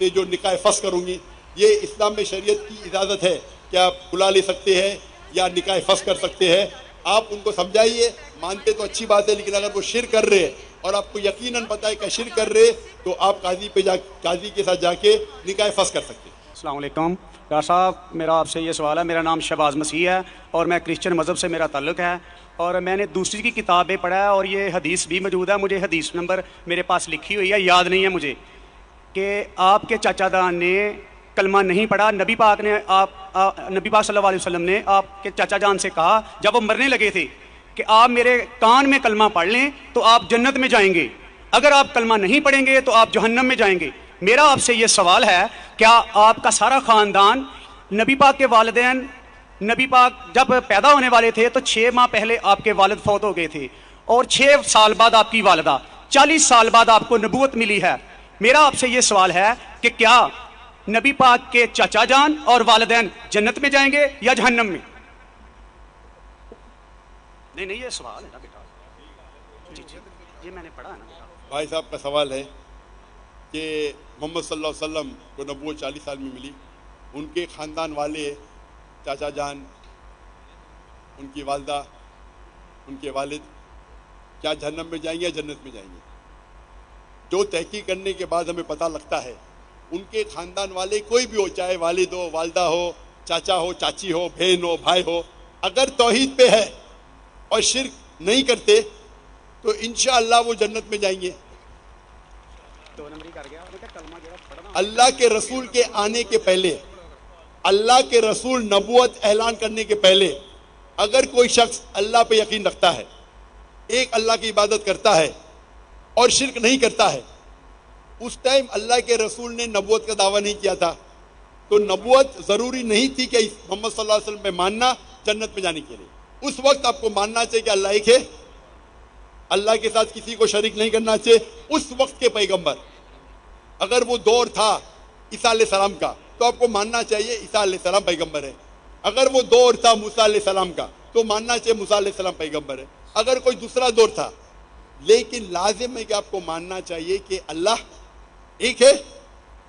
سے جو نکاح فسخ کروں گی، یہ اسلام میں شریعت کی اجازت ہے کہ آپ بلا لے سکتے ہیں یا نکاح فسخ کر سکتے ہیں. آپ ان کو سمجھائیے. مانتے تو اچھی بات ہے، لیکن اگر وہ شرک کر رہے اور آپ کو یقیناً پتہ ہے کہ شرک کر رہے تو آپ قاضی کے ساتھ جا کے نکاح فسخ کر سکتے ہیں. السلام علیکم ڈاکٹر صاحب، میرا آپ سے یہ سوال ہے. میرا نام شہباز مسیح ہے اور میں کرسچن مذہب سے میرا تعلق ہے، اور میں نے دوسری کی کتابیں پڑھا ہے اور یہ حدیث بھی موجود ہے. مجھے حدیث نمبر میرے پاس لکھی ہوئی ہے، یاد نہیں ہے مجھے، کہ آپ کے چاچا دان نے کلمہ نہیں پڑھا. نبی پاک صلی اللہ علیہ وسلم نے آپ کے چاچا جان سے کہا جب وہ مرنے لگے تھے کہ آپ میرے کان میں کلمہ پڑھ لیں تو آپ جنت میں جائیں گے، اگر آپ کلمہ نہیں پڑھیں گے تو آپ جہنم میں جائیں گے. میرا آپ سے یہ سوال ہے، کیا آپ کا سارا خاندان، نبی پاک کے والدین، نبی پاک جب پیدا ہونے والے تھے تو 6 ماہ پہلے آپ کے والد فوت ہو گئے تھے، اور 6 سال بعد آپ کی والدہ، 40 سال بعد آپ کو نبوت ملی ہے. میرا آپ سے یہ سوال ہے کہ کیا نبی پاک کے چاچا جان اور والدین جنت میں جائیں گے یا جہنم میں؟ نہیں یہ سوال ہے نا بیٹا. جی یہ میں نے پڑھا ہے نا بیٹا. بھائی صاحب کا سوال ہے کہ محمد صلی اللہ علیہ وسلم کو نبوت 40 سال میں ملی، ان کے خاندان والے، چاچا جان، ان کی والدہ، ان کے والد کیا جہنم میں جائیں گے یا جنت میں جائیں گے؟ جو تحقیق کرنے کے بعد ہمیں پتہ لگتا ہے ان کے خاندان والے کوئی بھی ہو، چاہے والد ہو، والدہ ہو، چاچا ہو، چاچی ہو، بہن ہو، بھائی ہو، اگر توحید پہ ہے اور شرک نہیں کرتے تو انشاءاللہ وہ جنت میں جائیں گے. اللہ کے رسول کے آنے کے پہلے، اللہ کے رسول نبوت اعلان کرنے کے پہلے اگر کوئی شخص اللہ پہ یقین رکھتا ہے، ایک اللہ کی عبادت کرتا ہے اور شرک نہیں کرتا ہے، اس ٹائم اللہ کے رسول نے نبوت کا دعویٰ نہیں کیا تھا، تو نبوت ضروری نہیں تھی کہ محمد صلی اللہ علیہ وسلم پہ ماننا جنت میں جانے کے لیے. اس وقت آپ کو ماننا چاہیے کہ اللہ ایک ہے، اللہ کے ساتھ کسی کو شریک نہیں کرنا چاہیے. اس وقت کے پیغمبر، اگر وہ دور تھا عیسیٰ علیہ السلام کا تو آپ کو ماننا چاہیے عیسیٰ علیہ السلام پیغمبر ہے. اگر وہ دور تھا موسیٰ علیہ السلام کا تو ماننا چاہیے موسیٰ علیہ السلام پیغمبر ہے. اگر کوئی دوسرا دور تھا، لیکن لازم ہے کہ آپ کو ماننا چاہیے کہ اللہ ایک ہے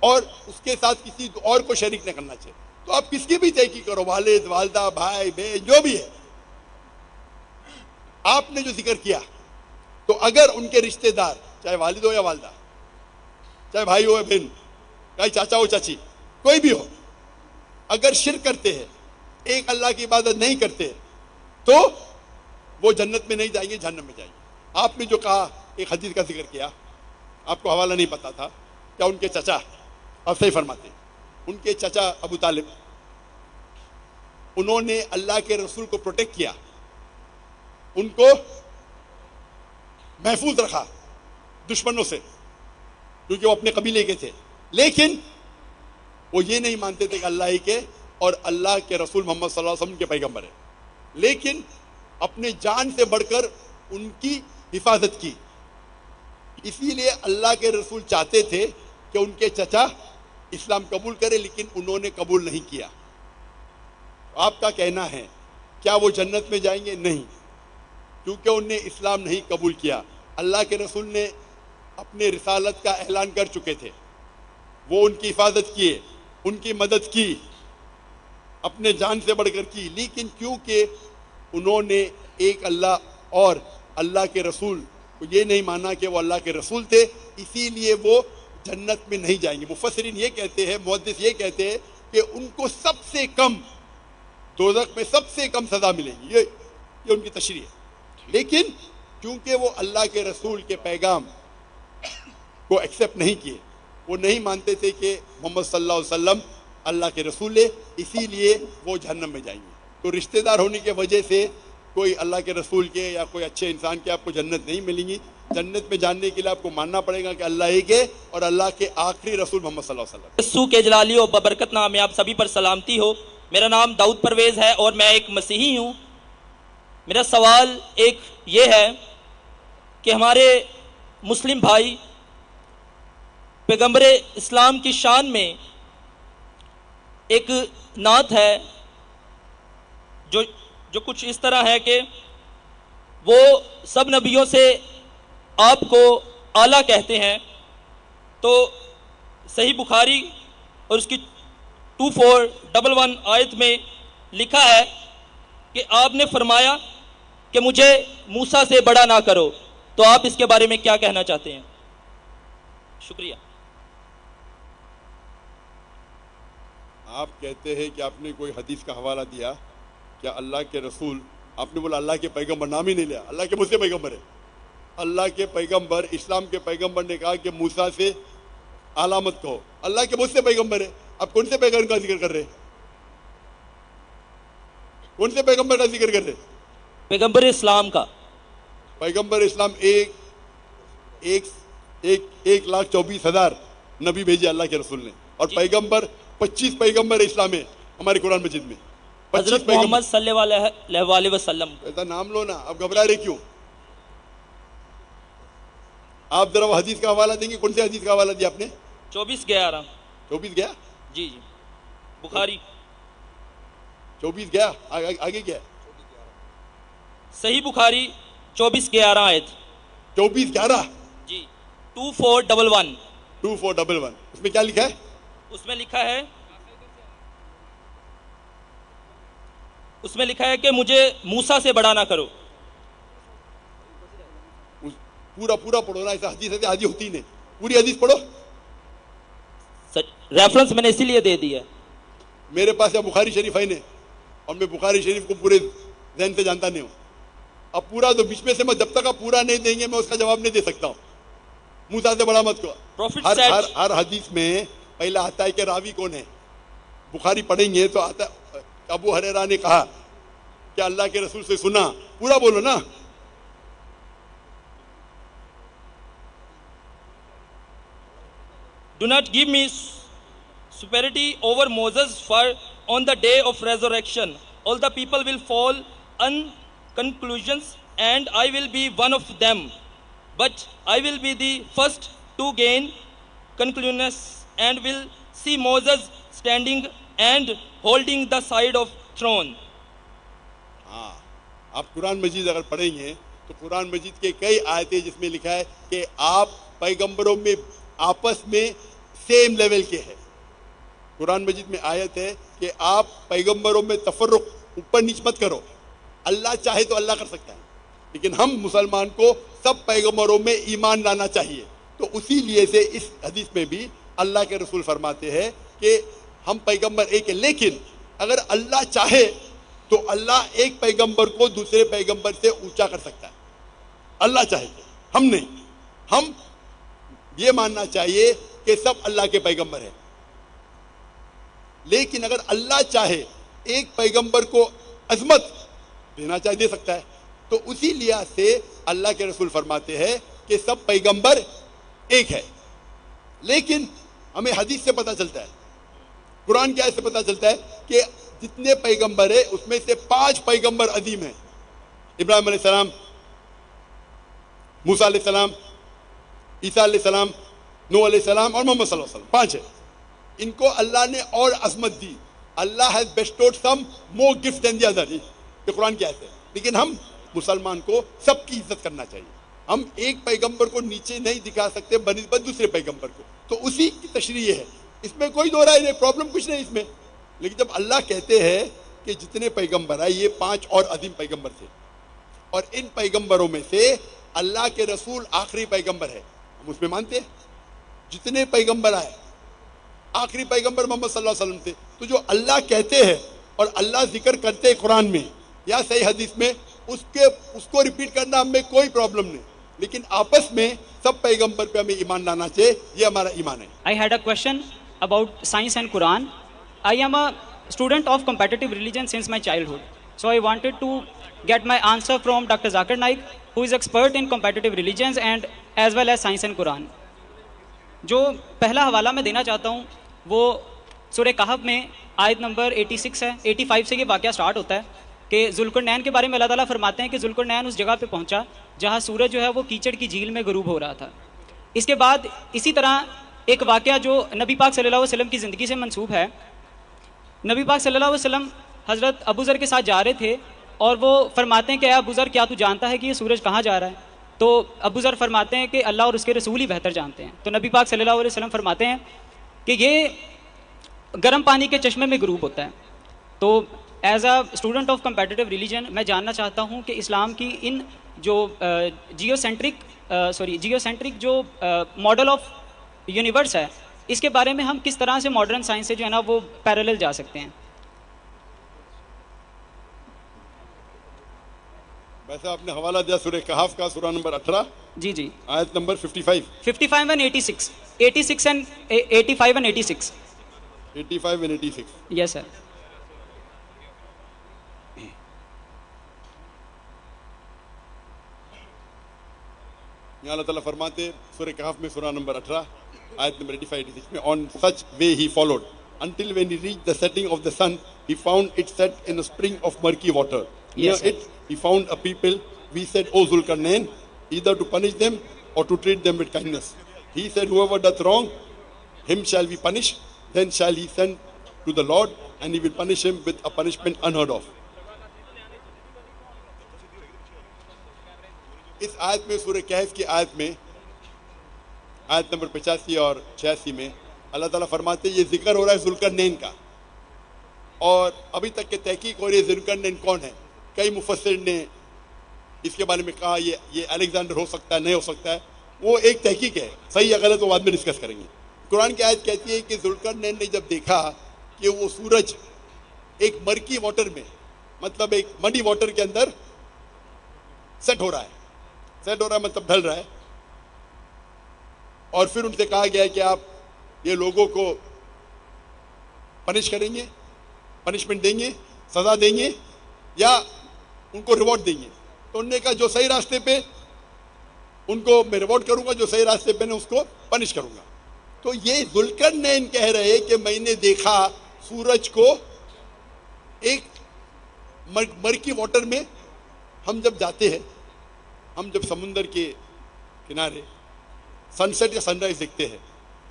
اور اس کے ساتھ کسی اور کو شریک نہیں کرنا چاہیے. تو آپ کس کی بھی تحقیق کرو، والد، والدہ، بھائی، بہن، جو بھی ہے، آپ نے جو ذکر کیا، تو اگر ان کے رشتہ دار، چاہے والد ہو یا والدہ، چاہے بھائی ہو یا بہن، چاہے چاچا ہو چاچی، کوئی بھی ہو، اگر شرک کرتے ہیں، ایک اللہ کی عبادت نہیں کرتے، تو وہ جنت میں نہیں جائیں گے، جہنم میں جائیں گے. آپ نے جو کہا، ایک حدیث کا ذکر کیا، آپ کو حوالہ نہیں پتا تھا، کیا ان کے چچا، آپ صحیح فرماتے ہیں، ان کے چچا ابو طالب، انہوں نے اللہ کے رسول کو پروٹیکٹ کیا، ان کو محفوظ رکھا دشمنوں سے، کیونکہ وہ اپنے قبیلے کے تھے. لیکن وہ یہ نہیں مانتے تھے کہ اللہ ہی کے اور اللہ کے رسول محمد صلی اللہ علیہ وسلم کے پیغمبر ہیں، لیکن اپنے جان سے بڑھ کر ان کی حفاظت کی. اسی لیے اللہ کے رسول چاہتے تھے کہ ان کے چچا اسلام قبول کرے، لیکن انہوں نے قبول نہیں کیا. آپ کا کہنا ہے کیا وہ جنت میں جائیں گے؟ نہیں، کیونکہ انہوں نے اسلام نہیں قبول کیا. اللہ کے رسول نے اپنے رسالت کا اعلان کر چکے تھے، وہ ان کی حفاظت کیے، ان کی مدد کی، اپنے جان سے بڑھ کر کی. لیکن کیونکہ انہوں نے ایک اللہ اور اللہ کے رسول کو یہ نہیں مانا کہ وہ اللہ کے رسول تھے، اسی لیے وہ جنت میں نہیں جائیں گے. مفسرین یہ کہتے ہیں، محدث یہ کہتے ہیں کہ ان کو سب سے کم دوزخ میں سب سے کم سزا ملے گی. یہ ان کی تشریح ہے. لیکن کیونکہ وہ اللہ کے رسول کے پیغام کو ایکسیپٹ نہیں کیے، وہ نہیں مانتے تھے کہ محمد صلی اللہ علیہ وسلم اللہ کے رسول ہے، اسی لیے وہ جہنم میں جائیں گے. تو رشتہ دار ہونے کی وجہ سے کوئی اللہ کے رسول کے یا کوئی اچھے انسان کے آپ کو جنت نہیں ملیں گی. جنت میں جاننے کے لیے آپ کو ماننا پڑے گا کہ اللہ ایک ہے اور اللہ کے آخری رسول محمد صلی اللہ علیہ وسلم. یسوع کے جلالی و ببرکت نام میں آپ سبھی پر سلامتی ہو. میرا نام داؤد پرویز ہے اور میں ایک مسیحی ہوں. میرا سوال ایک یہ ہے کہ ہمارے مسلم بھائی پیغمبر اسلام کی شان میں ایک نعت ہے جو کچھ اس طرح ہے کہ وہ سب نبیوں سے آپ کو اعلیٰ کہتے ہیں. تو صحیح بخاری اور اس کی 2411 آیت میں لکھا ہے کہ آپ نے فرمایا کہ مجھے موسیٰ سے بڑا نہ کرو. تو آپ اس کے بارے میں کیا کہنا چاہتے ہیں؟ شکریہ. آپ کہتے ہیں کہ آپ نے کوئی حدیث کا حوالہ دیا، کیا اللہ کے رسول، آپ نے بولا اللہ کے پیغمبر، نام ہی نہیں لیا، اللہ کے مجھ سے پیغمبر ہے. اللہ کے پیغمبر، اسلام کے پیغمبر نے کہا کہ موسیٰ سے علامت کہو. اللہ کے مجھ سے پیغمبر ہے. آپ کون سے پیغمبر کا ذکر کر رہے ہیں؟ کون سے پیغمبر کا ذکر کر رہے ہیں؟ پیغمبر اسلام کا. پیغمبر اسلام 1,24,000 نبی بھیجے اللہ کے رسول نے، اور پیغمبر 25 پیغمبر اسلام ہے ہمارے قرآن مجید میں. حضرت محمد صلی اللہ علیہ وسلم. ایسا نام لو نا، اب گھبرا رہے کیوں؟ آپ ذرا وہ حدیث کا حوالہ دیں گے؟ کون سے حدیث کا حوالہ دیا آپ نے؟ 24:11. 24 گیا؟ جی بخاری 24 گیا. آگے کیا ہے؟ صحیح بخاری 24:11 آیت. 24:11 جی 2411. 2411 اس میں کیا لکھا ہے؟ اس میں لکھا ہے کہ مجھے موسیٰ سے بڑا نہ کرو. پورا پڑھو نا، ایسا حدیث ہے آدھی ہوتی نہیں. پوری حدیث پڑھو. ریفرنس میں نے اسی لیے دے دیا. میرے پاس یہ بخاری شریف ہے نہیں، اور میں بخاری شریف کو پورے ذہن سے جانتا نہیں ہوں. اب پورا تو بیچ میں سے میں جب تک آپ پورا نہیں دیں گے میں اس کا جواب نہیں دے سکتا ہوں. موسیٰ سے بڑا مت کرو. ہر حدیث میں پہلا آتا ہے کہ راوی کون ہے. بخاری پڑھیں گے تو آتا ابو ہریرہ نے کہا کہ اللہ کے رسول سے سنا. پورا بولو نا. Do not give me superiority over Moses, for on the day of resurrection all the people will fall on conclusions and I will be one of them, but I will be the first to gain conclusions and will see Moses standing and holding the side of throne. ہاں، آپ قرآن مجید اگر پڑھیں گے تو قرآن مجید کے کئی آیتیں جس میں لکھا ہے کہ آپ پیغمبروں میں آپس میں سیم لیول کے ہیں. قرآن مجید میں آیت ہے کہ آپ پیغمبروں میں تفرق اوپر نیچ مت کرو. اللہ چاہے تو اللہ کر سکتا ہے، لیکن ہم مسلمان کو سب پیغمبروں میں ایمان لانا چاہیے. تو اسی لیے سے اس حدیث میں بھی اللہ کے رسول فرماتے ہیں کہ ہم پیغمبر ایک ہے، لیکن اگر اللہ چاہے تو اللہ ایک پیغمبر کو دوسرے پیغمبر سے اونچا کر سکتا ہے. اللہ چاہے تو، ہم نہیں. ہم یہ ماننا چاہیے کہ سب اللہ کے پیغمبر ہیں، لیکن اگر اللہ چاہے ایک پیغمبر کو عظمت دینا چاہے دے سکتا ہے. تو اسی لحاظ سے اللہ کے رسول فرماتے ہیں کہ سب پیغمبر ایک ہے. لیکن ہمیں حدیث سے پتہ چلتا ہے، قرآن کی آیت سے پتہ چلتا ہے کہ جتنے پیغمبر ہیں اس میں سے 5 پیغمبر عظیم ہیں. ابراہیم علیہ السلام، موسیٰ علیہ السلام، عیسیٰ علیہ السلام، نوح علیہ السلام اور محمد صلی اللہ علیہ وسلم. 5 ہیں. ان کو اللہ نے اور عظمت دی. اللہ has bestowed some more gift than the other. یہ قرآن کی آیت ہے. لیکن ہم مسلمان کو سب کی عزت کرنا چاہیے. ہم ایک پیغمبر کو نیچے نہیں دکھا سکتے بنسبت دوسرے پیغمبر کو. تو اسی کی تشریح ہے، اس میں کوئی دو رائے نہیں، پرابلم کچھ نہیں اس میں. لیکن جب اللہ کہتے ہیں کہ جتنے پیغمبر آئے یہ 5 اور عظیم پیغمبر تھے، اور ان پیغمبروں میں سے اللہ کے رسول آخری پیغمبر ہے، ہم اس میں مانتے ہیں. جتنے پیغمبر آئے آخری پیغمبر محمد صلی اللہ علیہ وسلم تھے. تو جو اللہ کہتے ہیں اور اللہ ذکر کرتے ہیں قرآن میں یا صحیح حدیث میں، اس کو ریپیٹ کرنا ہم میں کوئی پرابلم نہیں. لیکن آپس میں سب پیغمبر پہ ہمیں ایمان لانا چاہیے، یہ ہمارا ایمان ہے. I had a question about science and Quran. I am a student of comparative religion since my childhood. So I wanted to get my answer from Dr. Zakir Naik, who is expert in comparative religions and as well as science and Quran. جو پہلا حوالہ میں دینا چاہتا ہوں وہ سورہ کہف میں آیت نمبر 86 ہے. 85 سے یہ واقعہ سٹارٹ ہوتا ہے کہ ذوالقرنین کے بارے میں اللہ تعالیٰ فرماتے ہیں کہ ذوالقرنین اس جگہ پہ پہنچا جہاں سورج جو ہے وہ کیچڑ کی جھیل میں غروب ہو رہا تھا. اس کے بعد اسی طرح ایک واقعہ جو نبی پاک صلی اللہ علیہ وسلم کی زندگی سے منسوب ہے. نبی پاک صلی اللہ علیہ وسلم حضرت ابو ذر کے ساتھ جا رہے تھے اور وہ فرماتے ہیں کہ اے ابو ذر کیا تو جانتا ہے کہ یہ سورج کہاں جا رہا ہے؟ تو ابو ذر فرماتے ہیں کہ اللہ اور اس کے رسول ہی بہتر جانتے ہیں. تو نبی پاک صلی اللہ علیہ وسلم فرماتے ہیں کہ یہ گرم پانی کے چشمے میں غروب ہوتا ہے. تو as a student of competitive religion میں جاننا چاہتا ہوں کہ اسلام کی ان جو جیو سینٹرک جو ماڈل آف یونیورس ہے اس کے بارے میں ہم کس طرح سے ماڈرن سائنس سے جو ہے نا وہ پیرالل جا سکتے ہیں. ویسے آپ نے حوالہ دیا سورہ کہف کا، سورہ نمبر 18 جی جی آیت number 55 and 86 and 85 and 86. 85 and 86. یس سر. یہاں اللہ تعالیٰ فرماتے سورہ کہف میں سورہ نمبر 18 آیت نمبر 85-86 میں on such way he followed until when he reached the setting of the sun he found it set in a spring of murky water. Near it he found a people. We said, O Zulkarnain, either to punish them or to treat them with kindness. He said, whoever doth wrong, him shall we punish. Then shall he send to the Lord, and he will punish him with a punishment unheard of. اس آیت میں سورہ کہف کی آیت میں آیت نمبر 85 اور 86 میں اللہ تعالیٰ فرماتے یہ ذکر ہو رہا ہے ذوالقرنین کا، اور ابھی تک کے تحقیق ہو رہی ہے ذوالقرنین کون ہے. کئی مفسر نے اس کے بارے میں کہا یہ الیگزینڈر ہو سکتا ہے، نہیں ہو سکتا ہے، وہ ایک تحقیق ہے، صحیح یا غلط وہ بعد میں ڈسکس کریں گے. قرآن کی آیت کہتی ہے کہ ذوالقرنین نے جب دیکھا کہ وہ سورج ایک مرکی واٹر میں، مطلب ایک مڈی واٹر کے اندر سیٹ ہو رہا ہے مطلب ڈھل رہا ہے، اور پھر ان سے کہا گیا ہے کہ آپ یہ لوگوں کو پنش کریں گے، پنشمنٹ دیں گے، سزا دیں گے یا ان کو ریوارڈ دیں گے. تو انہوں نے کہا جو صحیح راستے پہ ان کو میں ریوارڈ کروں گا، جو صحیح راستے پہ میں اس کو پنش کروں گا. تو یہ ذوالقرنین کہہ رہے کہ میں نے دیکھا سورج کو ایک مرکی واٹر میں. ہم جب جاتے ہیں، ہم جب سمندر کے کنارے سن سیٹ یا سن رائز دیکھتے ہیں،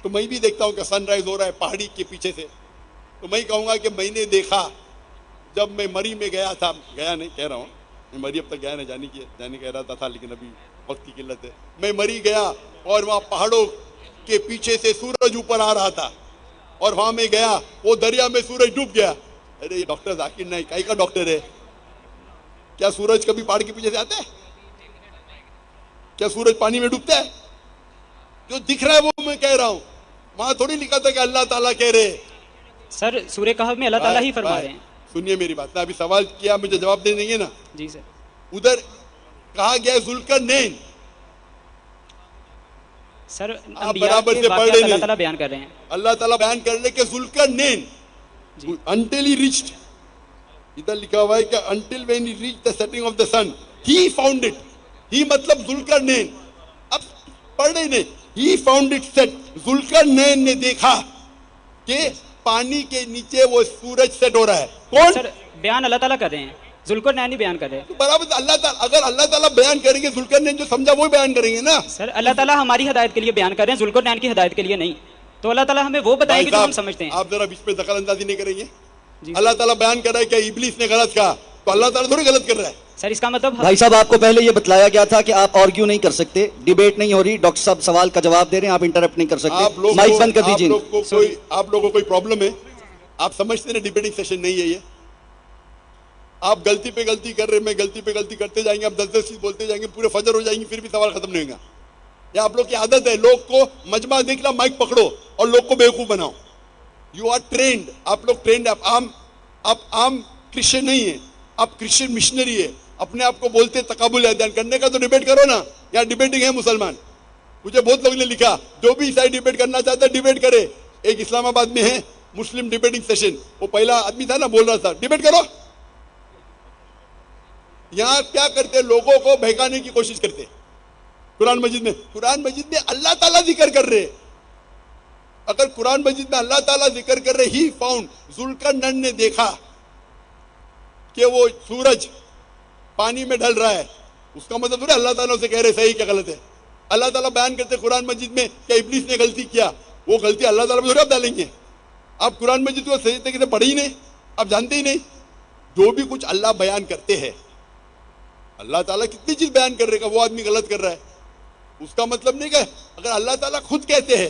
تو میں بھی دیکھتا ہوں کہ سن رائز ہو رہا ہے پہاڑی کے پیچھے سے. تو میں کہوں گا کہ میں نے دیکھا جب میں مری میں گیا تھا، گیا نہیں کہہ رہا ہوں، میں مری اب تک گیا نہیں، جانے کہہ رہا تھا لیکن ابھی وقت کی قلت ہے. میں مری گیا اور وہاں پہاڑوں کے پیچھے سے سورج اوپر آ رہا تھا، اور وہاں میں گیا وہ دریا میں سورج ڈوب گیا. ارے یہ ڈاکٹر ذاکر نائک کائی کا ڈاکٹر ہے؟ کیا سورج کبھی پہاڑ کے پیچھے سے آتا ہے؟ کیا سورج پانی میں ڈوبتا ہے؟ جو دکھ رہا ہے وہ میں کہہ رہا ہوں، وہاں تھوڑی لکھا تھا کہ اللہ تعالیٰ کہہ رہے. سر سورہ کہف میں اللہ تعالیٰ ہی فرما رہے ہیں. سنیے میری بات، میں ابھی سوال کیا، مجھے جواب دے دیں گے نا؟ جی سر. ادھر کہا گیا ذوالقرنین، سر آپ برابر سے پڑھ رہے اللہ تعالیٰ بیان کر رہے ہیں. اللہ تعالیٰ بیان کر رہے کہ ذوالقرنین until he reached، ادھر لکھا ہوا ہے کہ until when he reached the setting of the sun he found it. he مطلب ذوالقرنین، اب پڑھ رہے نہیں، he found it set. Zulqarnain نے دیکھا کہ پانی کے نیچے وہ سورج سیٹ ہو رہا ہے. کون؟ سر بیان اللہ تعالیٰ کر رہے ہیں، ذوالقرنین بیان کر رہے ہیں. برابر اللہ تعالیٰ، اگر اللہ تعالیٰ بیان کریں گے ذوالقرنین جو سمجھا وہ بیان کریں گے نا. سر اللہ تعالیٰ ہماری ہدایت کے لیے بیان کر رہے ہیں، ذوالقرنین کی ہدایت کے لیے نہیں. تو اللہ تعالیٰ ہمیں وہ بتائیں گے جو ہم سمجھتے ہیں. آپ ذرا بیچ میں دخل اندازی نہیں کریں گے. اللہ تعالیٰ بیان کر رہا ہے کہ ابلیس نے غلط کہا، تو اللہ تعالیٰ تھوڑی غلط کر رہا ہے. سر اس کا مطلب بھائی صاحب آپ کو پہلے یہ بتلایا گیا تھا کہ آپ آرگیو نہیں کر سکتے، ڈیبیٹ نہیں ہو رہی، ڈاکٹر صاحب سوال کا جواب دے رہے ہیں، آپ انٹرپٹ نہیں کر سکتے. مائک بند کر دیجیے. آپ لوگوں کو کوئی پرابلم ہے؟ آپ سمجھتے ہیں ڈیبیٹنگ سیشن نہیں ہے یہ. آپ غلطی پہ غلطی کر رہے ہیں، میں غلطی پہ غلطی کرتے جائیں گے، آپ 10 چیز بولتے جائیں گے، پورے فجر ہو جائیں گے، پھر بھی سوال ختم نہیں ہوگا. یہ آپ لوگ کی عادت ہے، لوگ کو مجمع دیکھنا مائک پکڑو اور لوگ کو بیوقوف بناؤ. یو آر ٹرینڈ، آپ لوگ ٹرینڈ. آپ عام کرسچن نہیں ہیں، آپ کرسچن مشنری ہے. اپنے آپ کو بولتے تقابل ادیان کرنے کا، تو ڈیبیٹ کرو نا. یہاں ڈیبیٹنگ ہے مسلمان. مجھے بہت لوگوں نے لکھا جو بھی عیسائی ڈیبیٹ کرنا چاہتا ہے ڈیبیٹ کرے. ایک اسلام آباد میں ہے مسلم ڈیبیٹنگ سیشن، وہ پہلا آدمی تھا نا بول رہا تھا ڈیبیٹ کرو. یہاں کیا کرتے؟ لوگوں کو بہکانے کی کوشش کرتے. قرآن مجید میں اللہ تعالیٰ ذکر کر رہے. اگر قرآن مجید میں اللہ تعالیٰ ذکر کر رہے، ہی فاؤنڈ، ذوالقرنین نے دیکھا کہ وہ سورج پانی میں ڈھل رہا ہے، اس کا مطلب تھوڑا اللہ تعالیٰ سے کہہ رہے صحیح کیا غلط ہے. اللہ تعالیٰ بیان کرتے قرآن مجید میں کہ ابلیس نے غلطی کیا، وہ غلطی اللہ تعالیٰ پہ تھوڑا ڈالیں گے. آپ قرآن مجید کو صحیح طریقے سے پڑھے ہی نہیں، آپ جانتے ہی نہیں. جو بھی کچھ اللہ بیان کرتے ہیں، اللہ تعالیٰ کتنی چیز بیان کر رہے گا، وہ آدمی غلط کر رہا ہے، اس کا مطلب نہیں کہ اگر اللہ تعالیٰ خود کہتے ہیں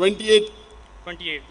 28।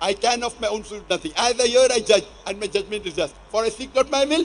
I can of my own self do nothing. As I hear, I judge, and my judgment is just. For I seek not my will,